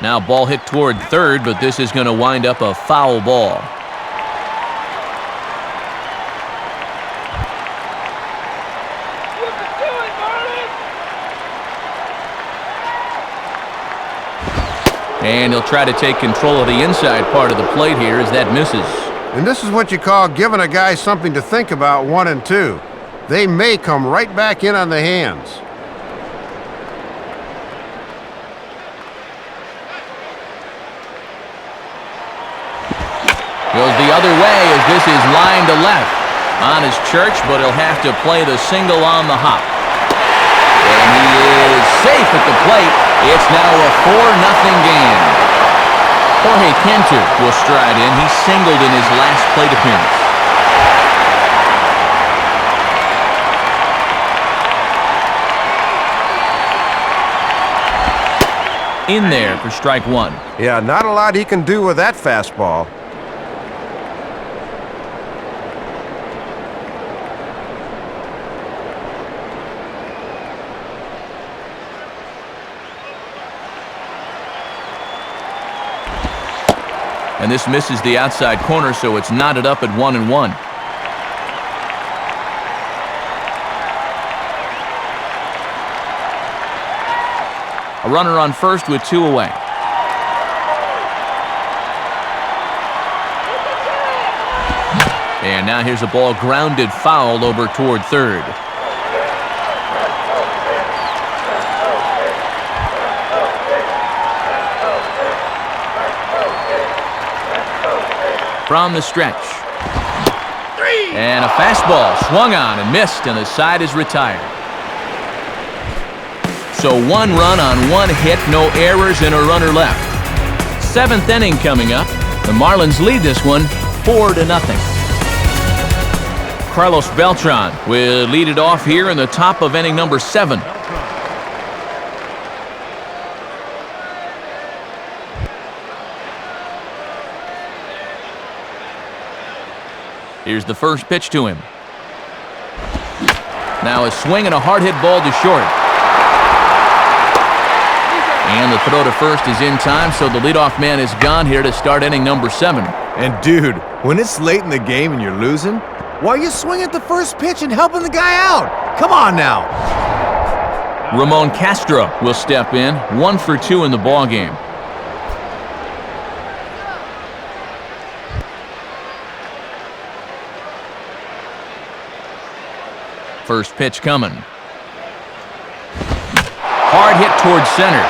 Now ball hit toward third, but this is going to wind up a foul ball. And he'll try to take control of the inside part of the plate here as that misses. And this is what you call giving a guy something to think about 1 and 2. They may come right back in on the hands. Goes the other way as this is lined to left. On his Church, but he'll have to play the single on the hop. And he is safe at the plate. It's now a 4-0 game. Jorge Cantu will stride in. He singled in his last plate appearance. In there for strike one. Yeah, not a lot he can do with that fastball. And this misses the outside corner, so it's knotted up at 1-1. A runner on first with 2 away. And now here's a ball grounded foul over toward third. From the stretch. And a fastball swung on and missed, and the side is retired. So 1 run on 1 hit, no errors, and a runner left. 7th inning coming up. The Marlins lead this one 4-0. Carlos Beltran will lead it off here in the top of inning number 7. Here's the first pitch to him. Now a swing and a hard hit ball to short. And the throw to first is in time, so the leadoff man is gone here to start inning number 7. And dude, when it's late in the game and you're losing, why are you swinging at the first pitch and helping the guy out? Come on now. Ramon Castro will step in, 1 for 2 in the ball game. First pitch coming. Hard hit towards center.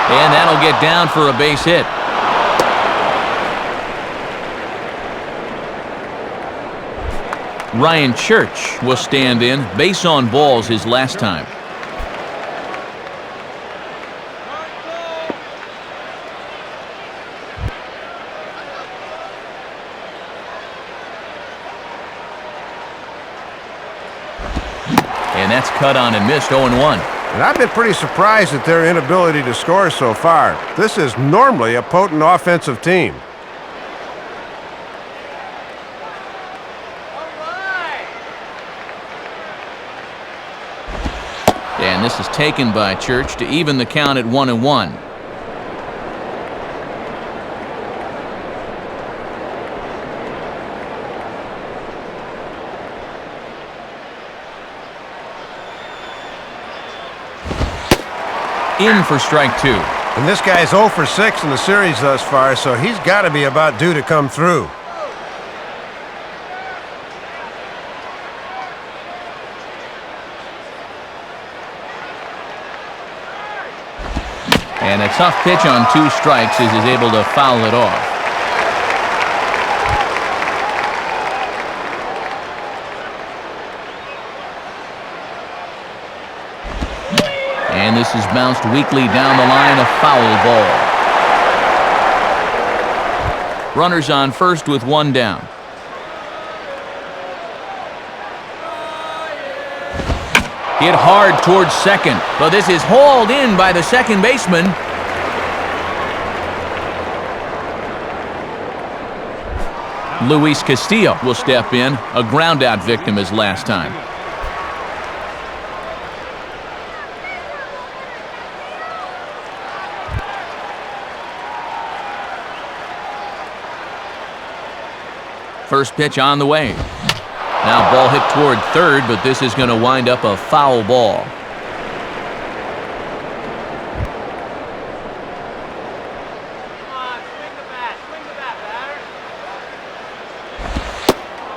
And that'll get down for a base hit. Ryan Church will stand in. Base on balls his last time. And that's cut on and missed, 0-1. And I've been pretty surprised at their inability to score so far. This is normally a potent offensive team. And this is taken by Church to even the count at 1-1. In for strike 2. And this guy's 0 for 6 in the series thus far, so he's got to be about due to come through. And a tough pitch on 2 strikes as he's able to foul it off. And this is bounced weakly down the line, a foul ball. Runners on first with 1 down. Hit hard towards second, but this is hauled in by the second baseman. Luis Castillo will step in, a ground-out victim his last time. First pitch on the way. Now ball hit toward third, but this is going to wind up a foul ball.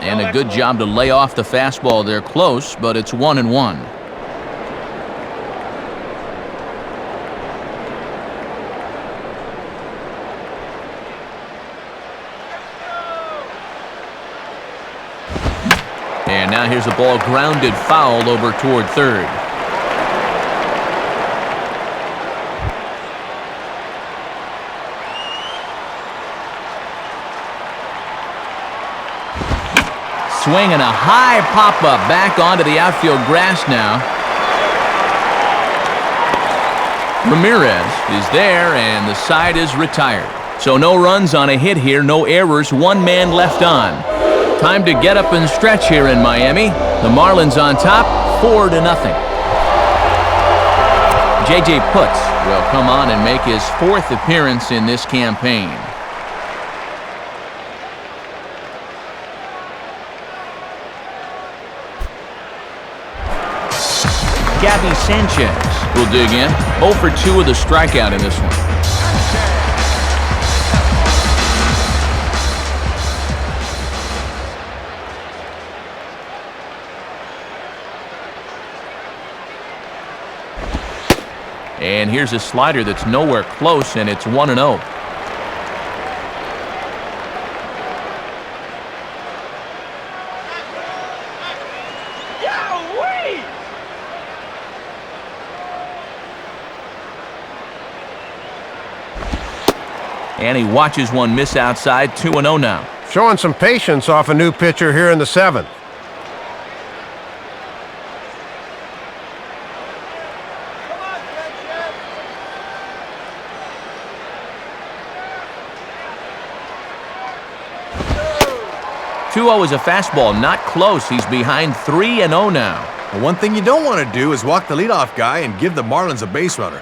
And a good job to lay off the fastball there close, but it's 1-1. And now here's a ball grounded foul over toward third. Swing and a high pop-up back onto the outfield grass now. Ramirez is there, and the side is retired. So no runs on a hit here, no errors, one man left on. Time to get up and stretch here in Miami. The Marlins on top, 4-0. J.J. Putz will come on and make his 4th appearance in this campaign. Gabby Sanchez will dig in. 0 for 2 with a strikeout in this one. And here's a slider that's nowhere close, and it's 1-0. And he watches one miss outside, 2-0 now. Showing some patience off a new pitcher here in the 7th. Is a fastball, not close. He's behind 3-0 now. Well, one thing you don't want to do is walk the leadoff guy and give the Marlins a base runner.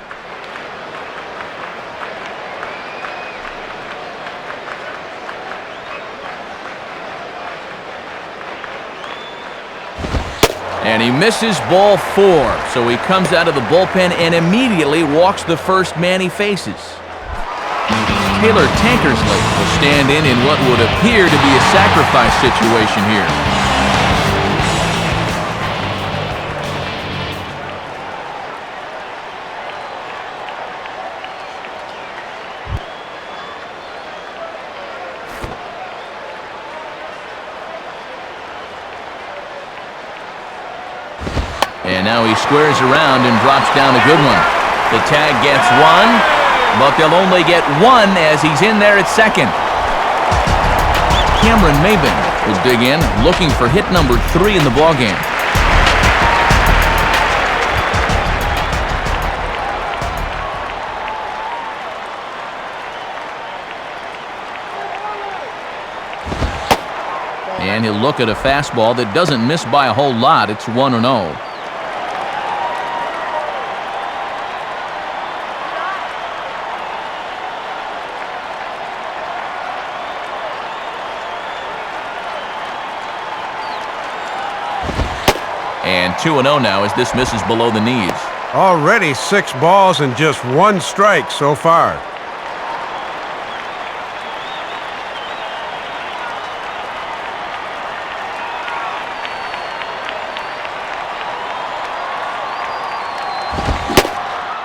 And he misses ball 4, so he comes out of the bullpen and immediately walks the first man he faces. Taylor Tankersley will stand in what would appear to be a sacrifice situation here. And now he squares around and drops down a good one. The tag gets one. But they'll only get one as he's in there at second. Cameron Maybin will dig in, looking for hit number 3 in the ballgame. And he'll look at a fastball that doesn't miss by a whole lot. It's 1-0. And 2-0 now as this misses below the knees. Already 6 balls and just 1 strike so far.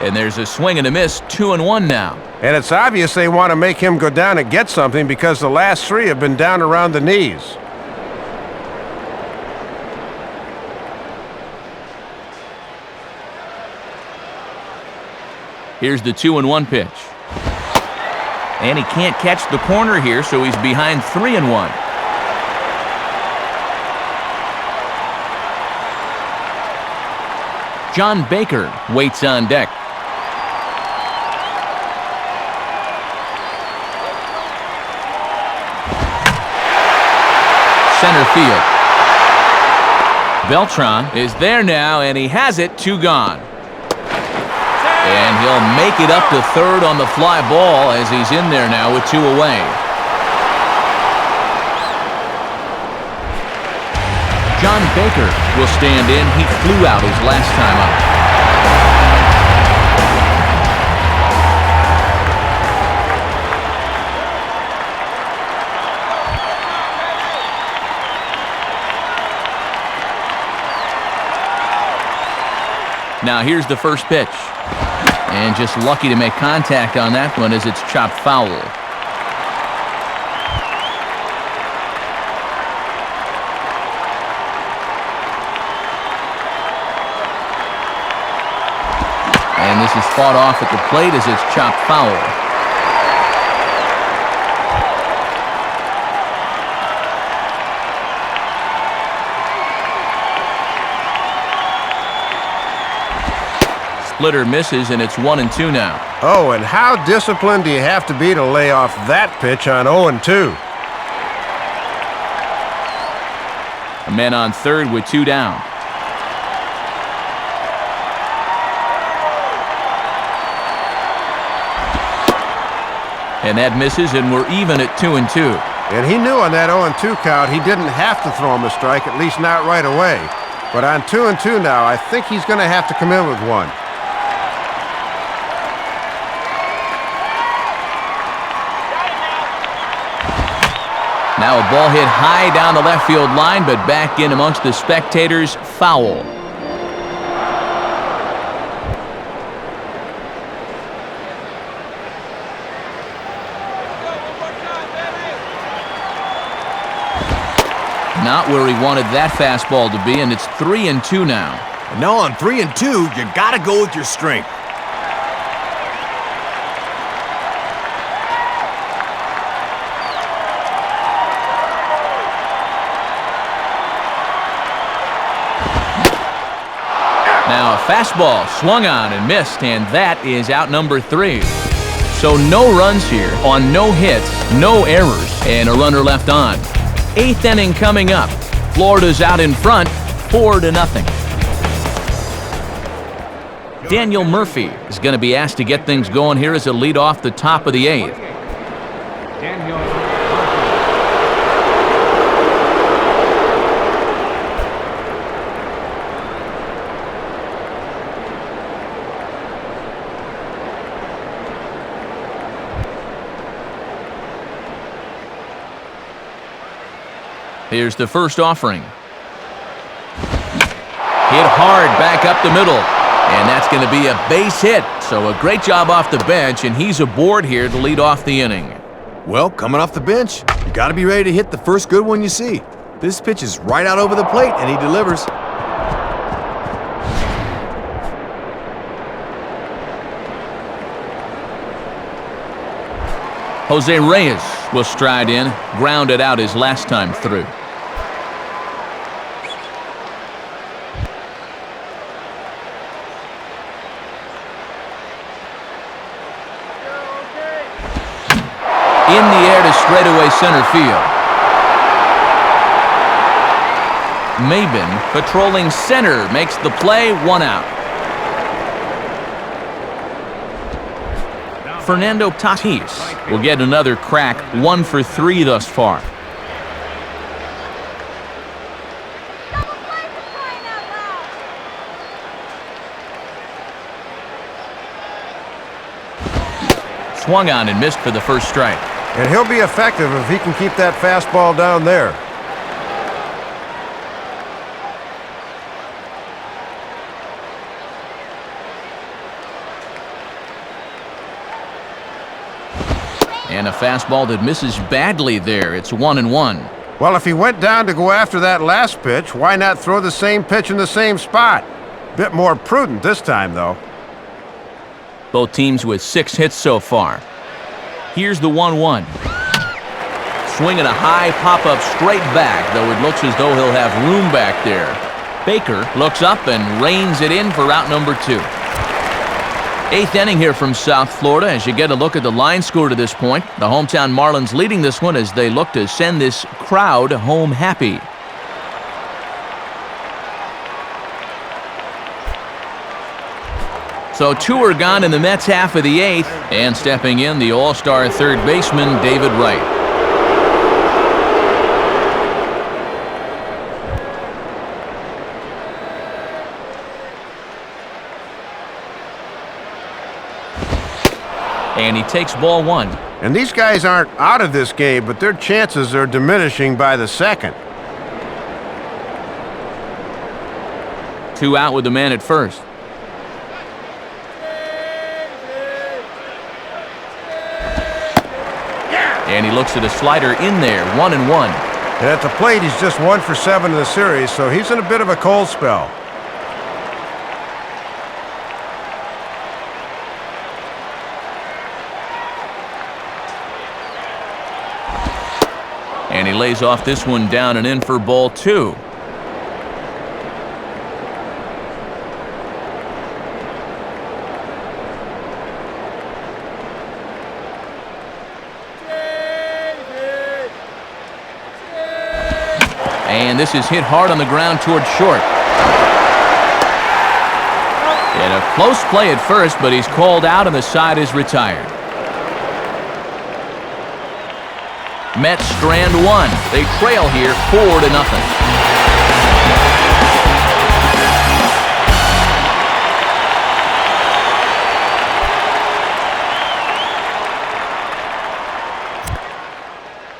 And there's a swing and a miss, 2-1 now. And it's obvious they want to make him go down and get something because the last 3 have been down around the knees. Here's the 2-1 pitch. And he can't catch the corner here, so he's behind 3-1. John Baker waits on deck. Center field. Beltran is there now, and he has it, 2 gone. And he'll make it up to third on the fly ball as he's in there now with 2 away. John Baker will stand in. He flew out his last time up. Now here's the first pitch. And just lucky to make contact on that one as it's chopped foul. And this is fought off at the plate as it's chopped foul. Splitter misses, and it's 1-2 now. Oh, and how disciplined do you have to be to lay off that pitch on 0-2? A man on third with 2 down. And that misses, and we're even at 2-2. And he knew on that 0-2 count he didn't have to throw him a strike, at least not right away. But on 2-2 now, I think he's going to have to come in with one. Now a ball hit high down the left field line, but back in amongst the spectators, foul. Not where he wanted that fastball to be, and it's 3-2 now. And now on 3-2, you got to go with your strength. Now a fastball swung on and missed, and that is out number 3. So no runs here on no hits, no errors, and a runner left on. 8th inning coming up. Florida's out in front, 4-0. Daniel Murphy is going to be asked to get things going here as a lead off the top of the 8th. Here's the first offering. Hit hard back up the middle. And that's going to be a base hit. So a great job off the bench, and he's aboard here to lead off the inning. Well, coming off the bench, you got to be ready to hit the first good one you see. This pitch is right out over the plate, and he delivers. Jose Reyes will stride in, grounded out his last time through. In the air to straightaway center field. Maben, patrolling center, makes the play, 1 out. Fernando Tatis will get another crack, 1 for 3 thus far. Swung on and missed for the first strike. And he'll be effective if he can keep that fastball down there. And a fastball that misses badly there. It's 1-1. Well, if he went down to go after that last pitch, why not throw the same pitch in the same spot? Bit more prudent this time, though. Both teams with 6 hits so far. Here's the 1-1. Swinging a high pop-up straight back, though it looks as though he'll have room back there. Baker looks up and reins it in for out number 2. 8th inning here from South Florida as you get a look at the line score to this point. The hometown Marlins leading this one as they look to send this crowd home happy. So 2 are gone in the Mets half of the 8th, and stepping in, the all-star third baseman, David Wright. And he takes ball one. And these guys aren't out of this game, but their chances are diminishing by the second. 2 out with the man at first. And he looks at a slider in there, 1-1. And at the plate, he's just 1 for 7 in the series, so he's in a bit of a cold spell. And he lays off this one down and in for ball 2. And this is hit hard on the ground toward short. And a close play at first, but he's called out and the side is retired. Mets strand 1. They trail here 4-0.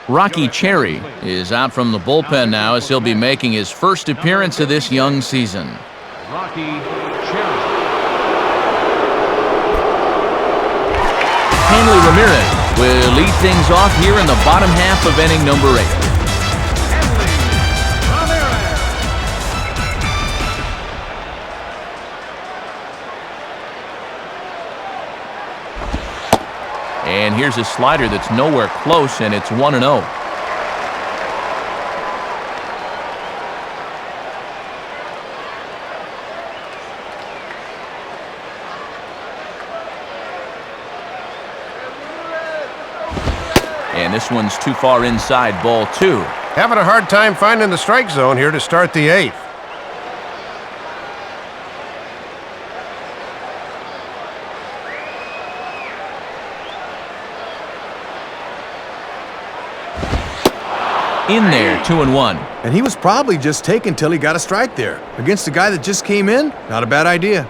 Rocky Cherry is out from the bullpen now as he'll be making his first appearance of this young season. Rocky Cherry. Hanley Ramirez will lead things off here in the bottom half of inning number 8. And here's a slider that's nowhere close, and it's 1-0. And this one's too far inside, ball 2. Having a hard time finding the strike zone here to start the 8th. In there, 2-1. And he was probably just taken till he got a strike there. Against a guy that just came in, not a bad idea.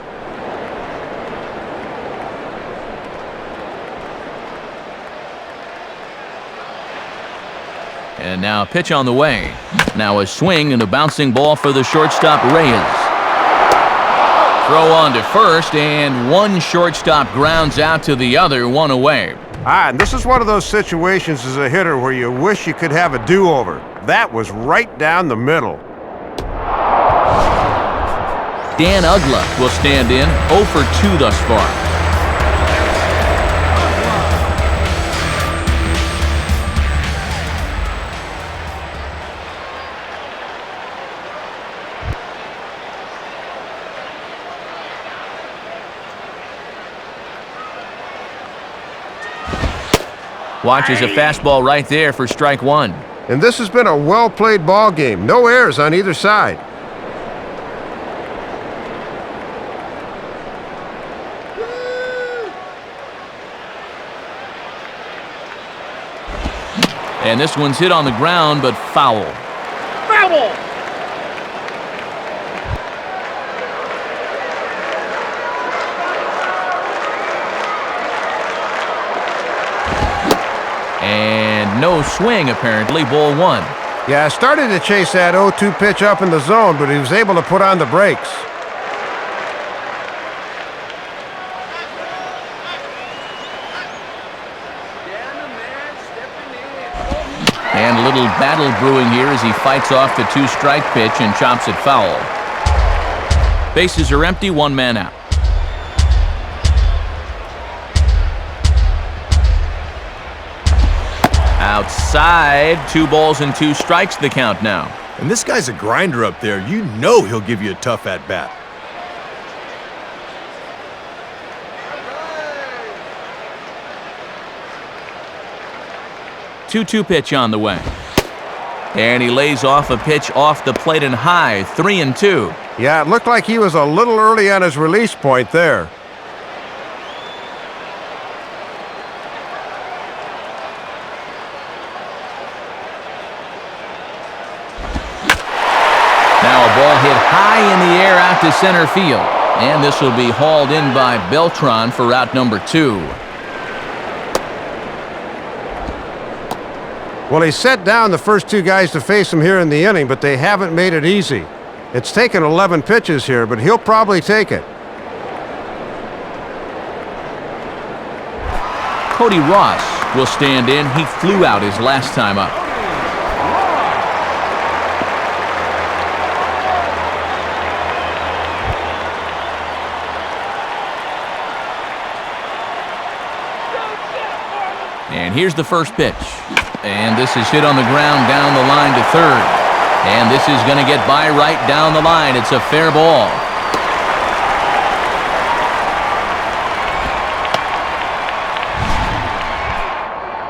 And now a pitch on the way. Now a swing and a bouncing ball for the shortstop, Reyes. Throw on to first, and one shortstop grounds out to the other, 1 away. And this is one of those situations as a hitter where you wish you could have a do-over. That was right down the middle. Dan Ugla will stand in, 0 for 2 thus far. Watches a fastball right there for strike 1. And this has been a well-played ball game. No errors on either side. And this one's hit on the ground, but foul. Foul! And no swing, apparently, ball 1. Yeah, I started to chase that 0-2 pitch up in the zone, but he was able to put on the brakes. And a little battle brewing here as he fights off the 2-strike pitch and chops it foul. Bases are empty, 1 man out. Outside, 2 balls and 2 strikes the count now. And this guy's a grinder up there. You know he'll give you a tough at-bat. Two pitch on the way. And he lays off a pitch off the plate and high, 3-2. Yeah, it looked like he was a little early on his release point there. Now a ball hit high in the air out to center field. And this will be hauled in by Beltran for out number 2. Well, he set down the first two guys to face him here in the inning, but they haven't made it easy. It's taken 11 pitches here, but he'll probably take it. Cody Ross will stand in. He flew out his last time up. And here's the first pitch. And this is hit on the ground down the line to third. And this is going to get by right down the line. It's a fair ball.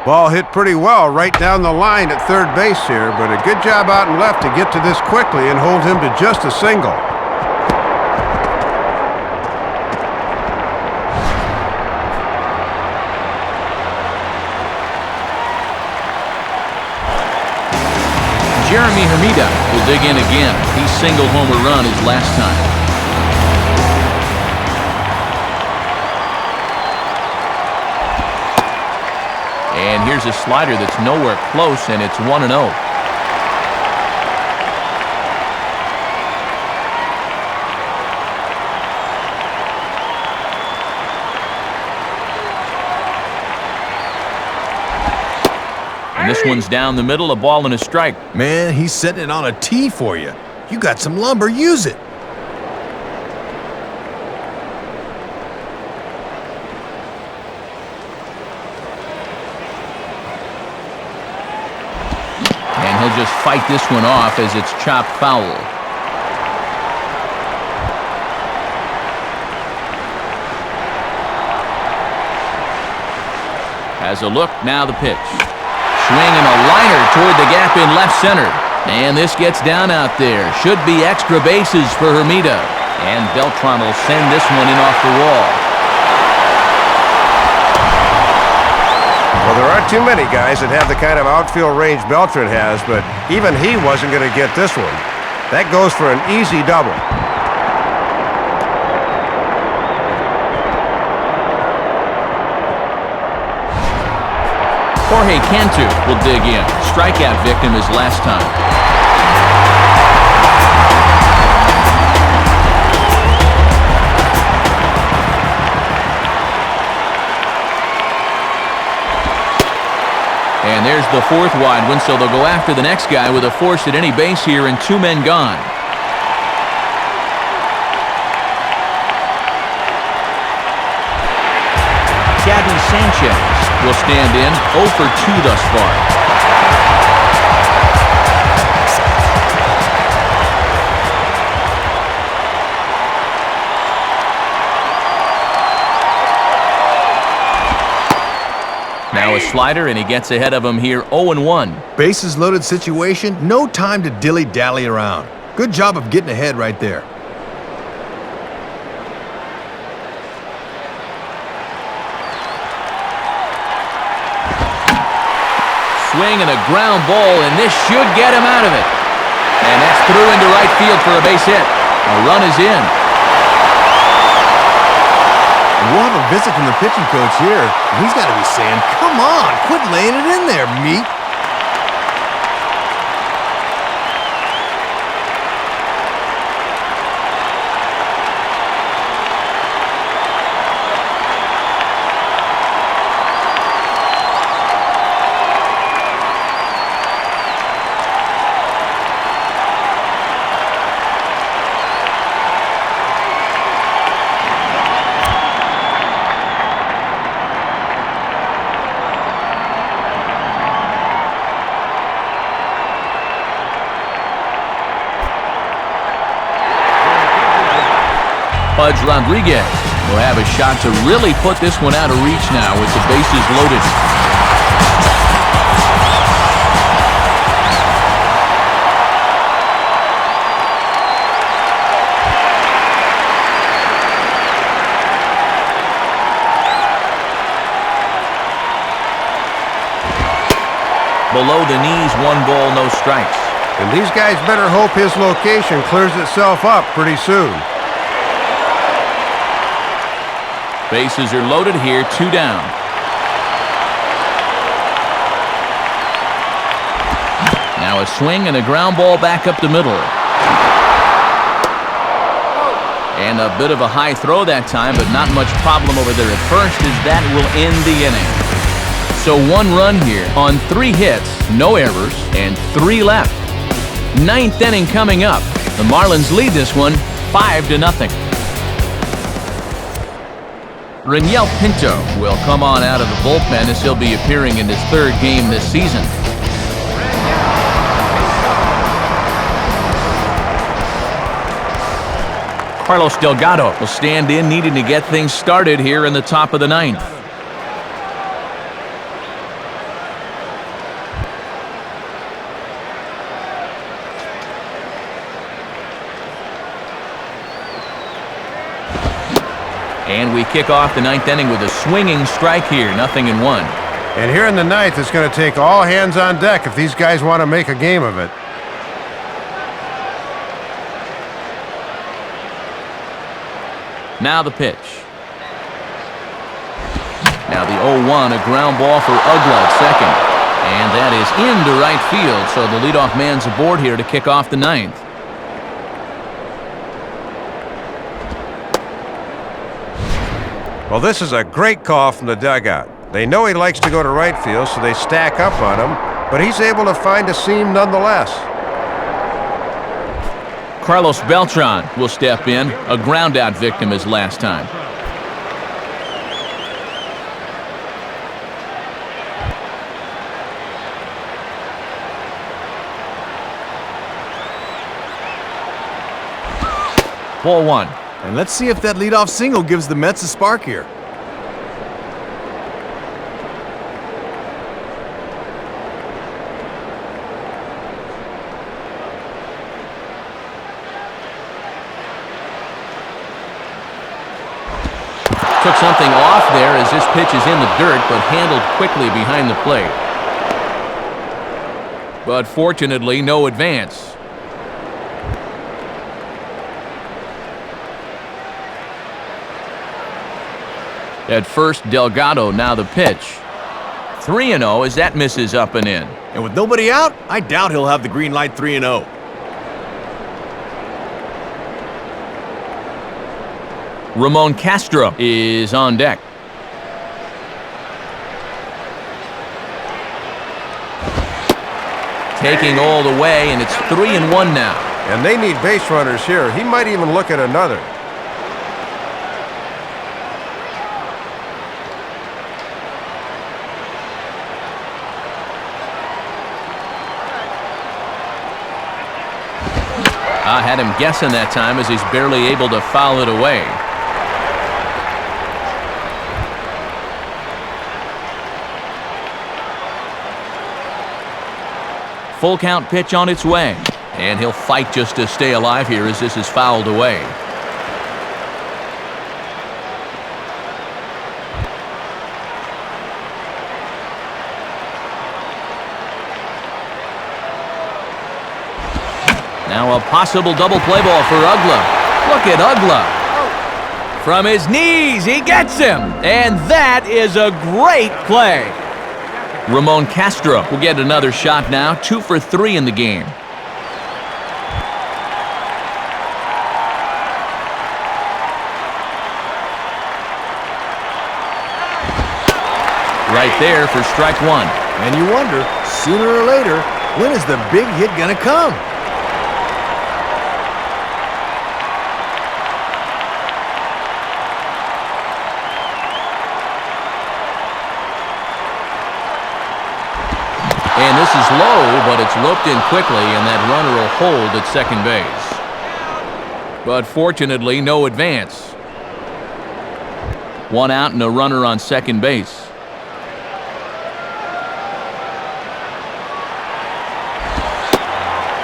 Ball hit pretty well right down the line at third base here, but a good job out and left to get to this quickly and hold him to just a single. Jeremy Hermida will dig in again. He single homer run his last time. And here's a slider that's nowhere close, and it's 1-0. And this one's down the middle, a ball and a strike. Man, he's setting it on a tee for you. You got some lumber, use it. And he'll just fight this one off as it's chopped foul. Has a look, now the pitch. Swinging a liner toward the gap in left center. And this gets down out there. Should be extra bases for Hermida. And Beltran will send this one in off the wall. Well, there aren't too many guys that have the kind of outfield range Beltran has, but even he wasn't going to get this one. That goes for an easy double. Jorge Cantu will dig in. Strikeout victim his last time. And there's the fourth wide one, so they'll go after the next guy with a force at any base here and two men gone. Gabby Sanchez will stand in, 0 for 2 thus far. Now a slider, and he gets ahead of him here, 0-1. Bases loaded situation, no time to dilly-dally around. Good job of getting ahead right there. Swing and a ground ball, and this should get him out of it. And that's through into right field for a base hit. A run is in. We'll have a visit from the pitching coach here. He's got to be saying, come on, quit laying it in there, meat. Pudge Rodriguez will have a shot to really put this one out of reach now with the bases loaded. Below the knees, 1 ball, no strikes. And these guys better hope his location clears itself up pretty soon. Bases are loaded here, 2 down. Now a swing and a ground ball back up the middle. And a bit of a high throw that time, but not much problem over there at first, as that will end the inning. So 1 run here on 3 hits, no errors, and 3 left. 9th inning coming up. The Marlins lead this one 5-0. Raniel Pinto will come on out of the bullpen as he'll be appearing in his 3rd game this season. Carlos Delgado will stand in, needing to get things started here in the top of the 9th. And we kick off the 9th inning with a swinging strike here, 0-1. And here in the 9th, it's going to take all hands on deck if these guys want to make a game of it. Now the pitch. Now the 0-1, a ground ball for Ugla at second. And that is into right field, so the leadoff man's aboard here to kick off the 9th. Well, this is a great call from the dugout. They know he likes to go to right field, so they stack up on him, but he's able to find a seam nonetheless. Carlos Beltran will step in, a ground-out victim as last time. Ball 1. And let's see if that leadoff single gives the Mets a spark here. Took something off there as this pitch is in the dirt, but handled quickly behind the plate. But fortunately, no advance. At first, Delgado, now the pitch. 3-0 as that misses up and in. And with nobody out, I doubt he'll have the green light 3-0. Ramon Castro is on deck. Taking all the way, and it's 3-1 now. And they need base runners here. He might even look at another. I had him guessing that time as he's barely able to foul it away. Full count pitch on its way. And he'll fight just to stay alive here as this is fouled away. Now a possible double play ball for Ugla. Look at Ugla. From his knees, he gets him. And that is a great play. Ramon Castro will get another shot now, 2 for 3 in the game. Right there for strike 1. And you wonder, sooner or later, when is the big hit gonna come? And this is low, but it's roped in quickly, and that runner will hold at second base. But fortunately, no advance. 1 out and a runner on second base.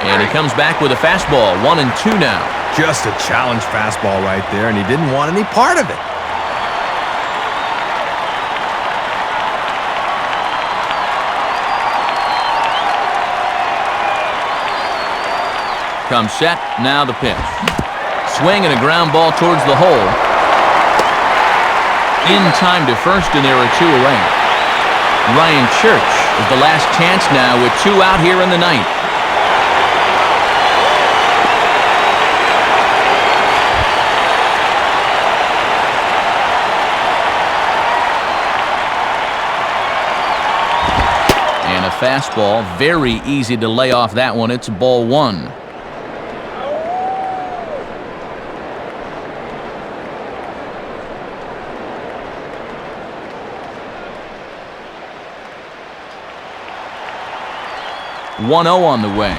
And he comes back with a fastball, 1-2 now. Just a challenge fastball right there, and he didn't want any part of it. Comes set, now the pitch. Swing and a ground ball towards the hole. In time to first, and there are 2 away. Ryan Church is the last chance now with 2 out here in the 9th. fastball. Very easy to lay off that one. It's ball one. (1-0) on the way.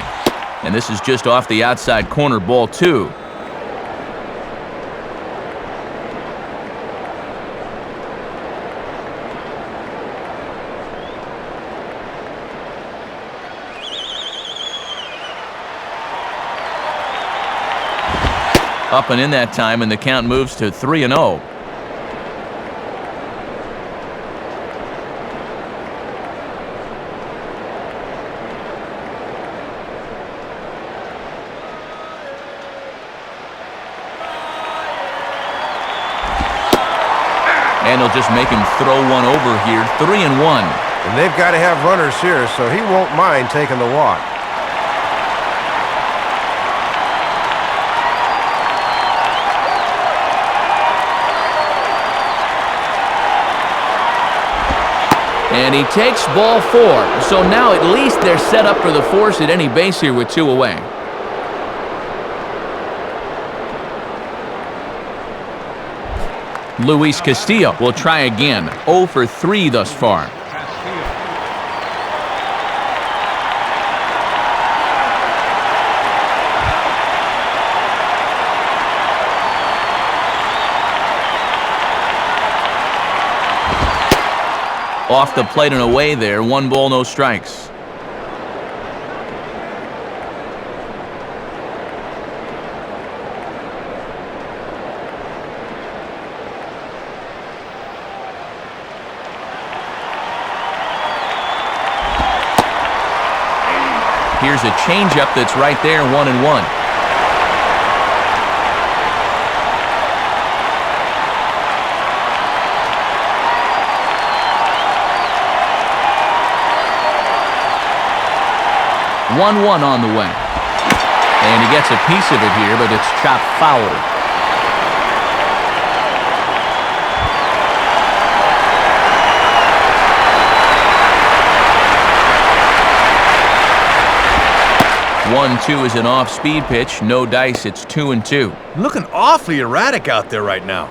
And this is just off the outside corner, ball two. Up and in that time, and the count moves to 3-0. And he'll just make him throw one over here. 3-1. And they've got to have runners here, so he won't mind taking the walk. And he takes ball four. So now at least they're set up for the force at any base here with two away. Luis Castillo will try again. 0 for 3 thus far. Off the plate and away there. 1 ball, no strikes. Here's a changeup that's right there, 1-1. (1-1) on the way. And he gets a piece of it here, but it's chopped foul. (1-2) is an off-speed pitch. No dice. It's 2-2. Looking awfully erratic out there right now.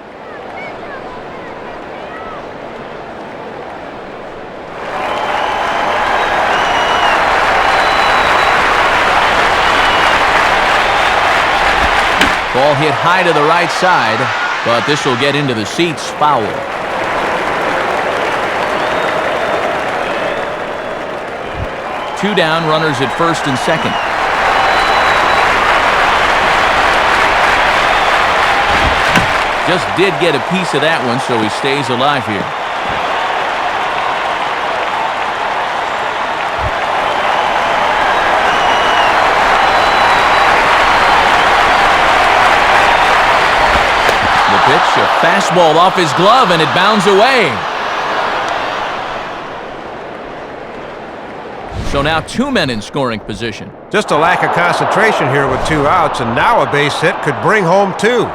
Ball hit high to the right side, but this will get into the seats. Foul. Two down, runners at first and second. Just did get a piece of that one, so he stays alive here. The pitch, a fastball off his glove, and it bounds away. So now 2 men in scoring position. Just a lack of concentration here with 2 outs, and now a base hit could bring home 2.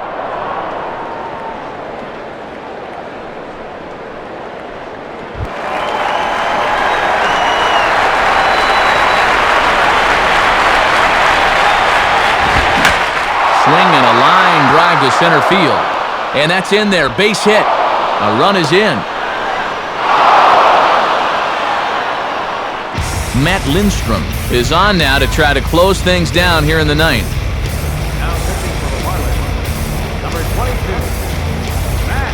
Swing and a line drive to center field. And that's in there. Base hit. A run is in. Matt Lindstrom is on now to try to close things down here in the ninth. Now pitching for the Marlins, number 22, Matt.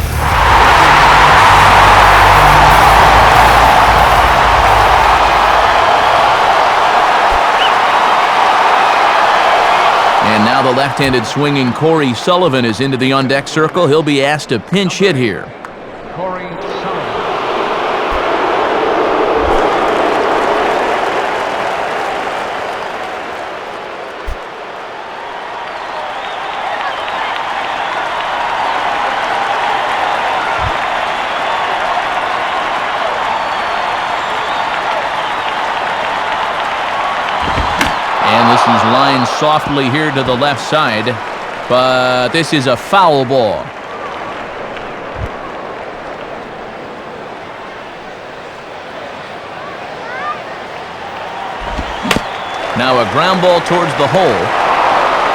And now the left-handed swinging Corey Sullivan is into the on-deck circle. He'll be asked to pinch hit here. Corey Sullivan. And this is lined softly here to the left side, but this is a foul ball. Now a ground ball towards the hole.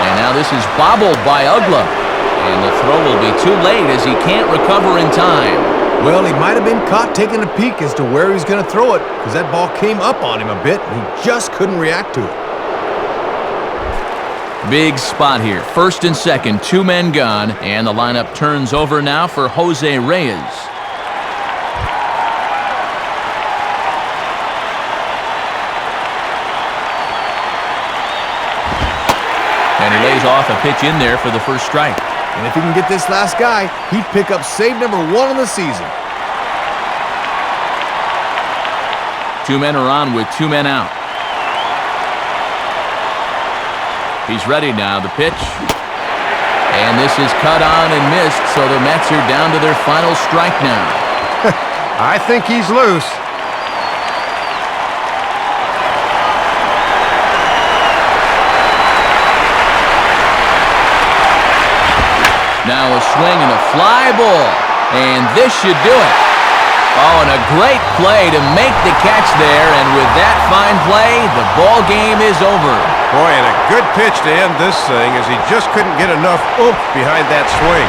And now this is bobbled by Ugla. And the throw will be too late as he can't recover in time. Well, he might have been caught taking a peek as to where he's going to throw it, because that ball came up on him a bit, and he just couldn't react to it. Big spot here. First and second, 2 men gone, and the lineup turns over now for Jose Reyes. And he lays off a pitch in there for the first strike. And if he can get this last guy, he'd pick up save number 1 of the season. 2 men are on with 2 men out. He's ready now, the pitch. And this is cut on and missed, so the Mets are down to their final strike now. I think he's loose. Now a swing and a fly ball. And this should do it. Oh, and a great play to make the catch there. And with that fine play, the ball game is over. Boy, and a good pitch to end this thing as he just couldn't get enough oomph behind that swing.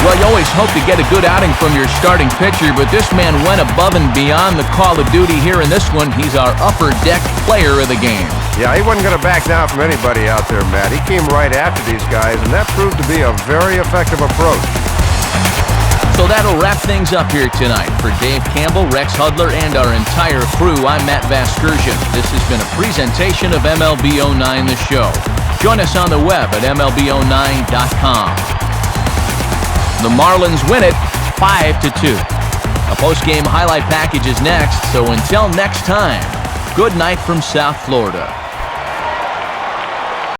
Well, you always hope to get a good outing from your starting pitcher, but this man went above and beyond the call of duty here in this one. He's our upper deck player of the game. Yeah, he wasn't going to back down from anybody out there, Matt. He came right after these guys, and that proved to be a very effective approach. So that'll wrap things up here tonight. For Dave Campbell, Rex Hudler, and our entire crew, I'm Matt Vasgersian. This has been a presentation of MLB 09 The Show. Join us on the web at MLB09.com. The Marlins win it 5-2. A post-game highlight package is next, so until next time, good night from South Florida.